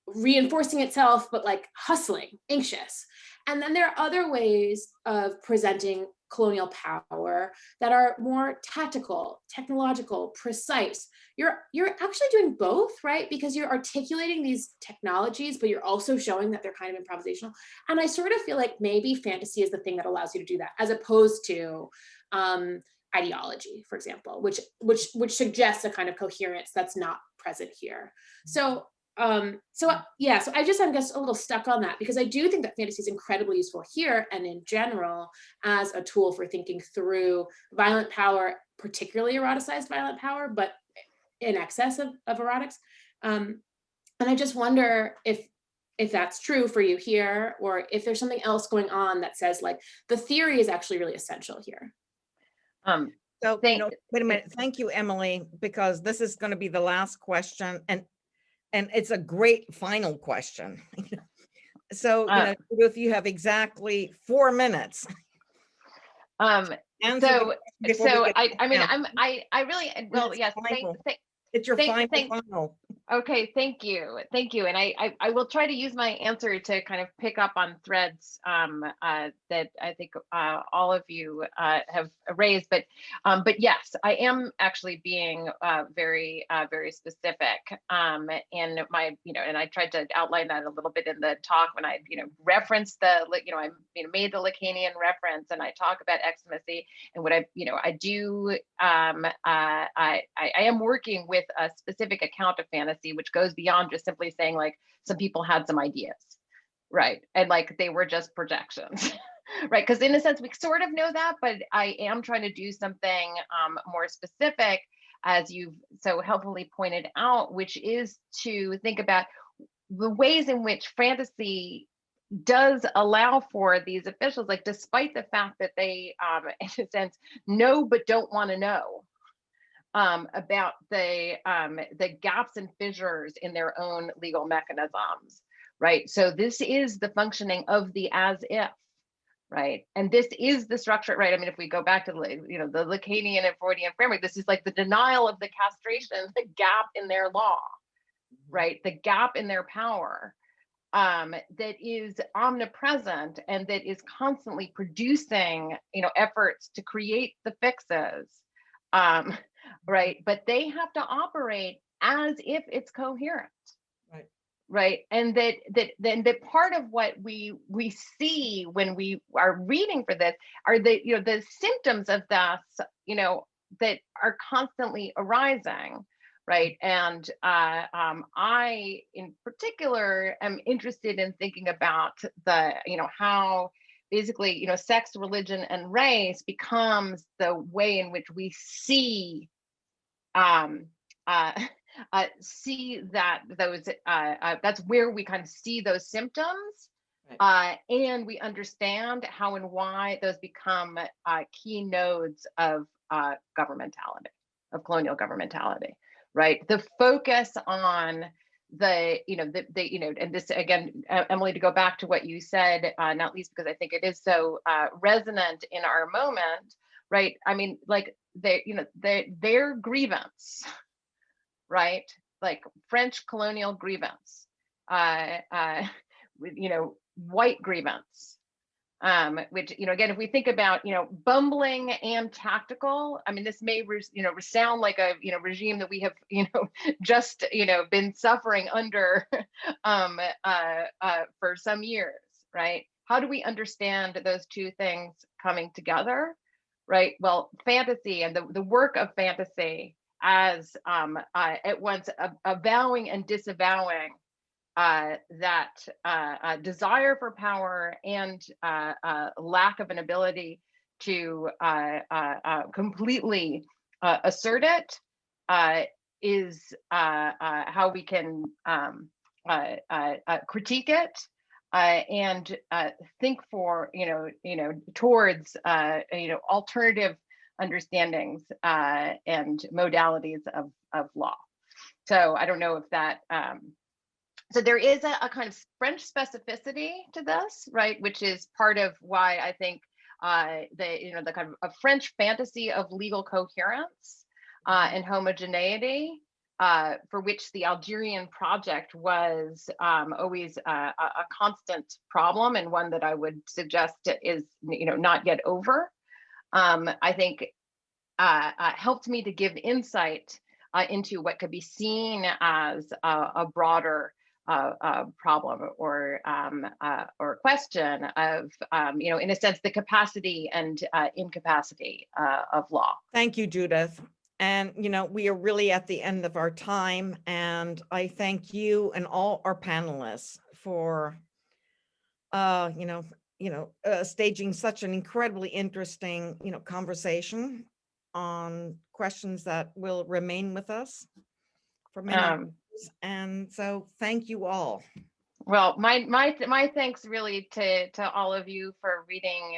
reinforcing itself, but like hustling, anxious. And then there are other ways of presenting colonial power that are more tactical, technological, precise. You're actually doing both, right? Because you're articulating these technologies, but you're also showing that they're kind of improvisational. And I sort of feel like maybe fantasy is the thing that allows you to do that, as opposed to ideology, for example, which suggests a kind of coherence that's not present here. So I'm just a little stuck on that, because I do think that fantasy is incredibly useful here and in general as a tool for thinking through violent power, particularly eroticized violent power, but in excess of erotics. And I just wonder if that's true for you here, or if there's something else going on that says like the theory is actually really essential here. So, wait a minute. Thank you, Emily, because this is going to be the last question, and it's a great final question. So, if you have exactly 4 minutes. It's your final. Okay, thank you. Thank you. And I will try to use my answer to kind of pick up on threads that I think all of you have raised. But yes, I am actually being very specific in my, and I tried to outline that a little bit in the talk when I, referenced the, I made the Lacanian reference, and I talk about extremism, and what I do, I am working with a specific account of fantasy, which goes beyond just simply saying like some people had some ideas, right? And like they were just projections, right? Because in a sense, we sort of know that, but I am trying to do something more specific, as you've so helpfully pointed out, which is to think about the ways in which fantasy does allow for these officials, like despite the fact that they, in a sense, know but don't want to know about the gaps and fissures in their own legal mechanisms, right? So this is the functioning of the as if, right? And this is the structure, right? I mean, if we go back to the Lacanian and Freudian framework, this is like the denial of the castration, the gap in their law, right? The gap in their power that is omnipresent and that is constantly producing, efforts to create the fixes. Right, but they have to operate as if it's coherent, right, and that part of what we see when we are reading for this are the symptoms of this, that are constantly arising, right, and I in particular am interested in thinking about the how basically, sex, religion, and race becomes the way in which we see see that those that's where we kind of see those symptoms, and we understand how and why those become key nodes of governmentality, of colonial governmentality, right? The focus on and this again, Emily, to go back to what you said, not least because I think it is so resonant in our moment, right? I mean, like their grievance, right? Like French colonial grievance, white grievance, which, again, if we think about, bumbling and tactical, I mean, this may, sound like a, regime that we have, just, been suffering under for some years, right? How do we understand those two things coming together, right? Well, fantasy and the work of fantasy as at once avowing and disavowing that desire for power and lack of an ability to completely assert it is how we can critique it and think for towards alternative understandings and modalities of law. So I don't know if that. So there is a kind of French specificity to this, right, which is part of why I think the kind of a French fantasy of legal coherence and homogeneity, for which the Algerian project was always a constant problem, and one that I would suggest is not yet over. I think helped me to give insight into what could be seen as a broader problem or question of, in a sense, the capacity and incapacity of law. Thank you, Judith. And, we are really at the end of our time, and I thank you and all our panelists for, staging such an incredibly interesting, conversation on questions that will remain with us for many years. And so thank you all. Well, my thanks really to all of you for reading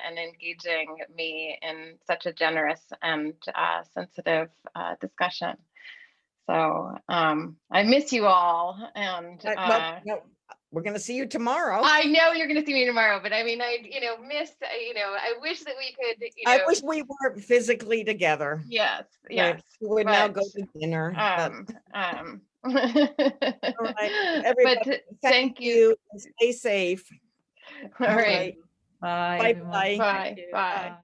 and engaging me in such a generous and sensitive discussion. So I miss you all, and we're going to see you tomorrow. I know you're going to see me tomorrow, but I mean, I miss, I wish that we could, I wish we were physically together. Yes. We would now go to dinner. All right, everybody, But thank you. and stay safe. All right. Bye. Bye everyone. bye. Bye. Bye. Bye.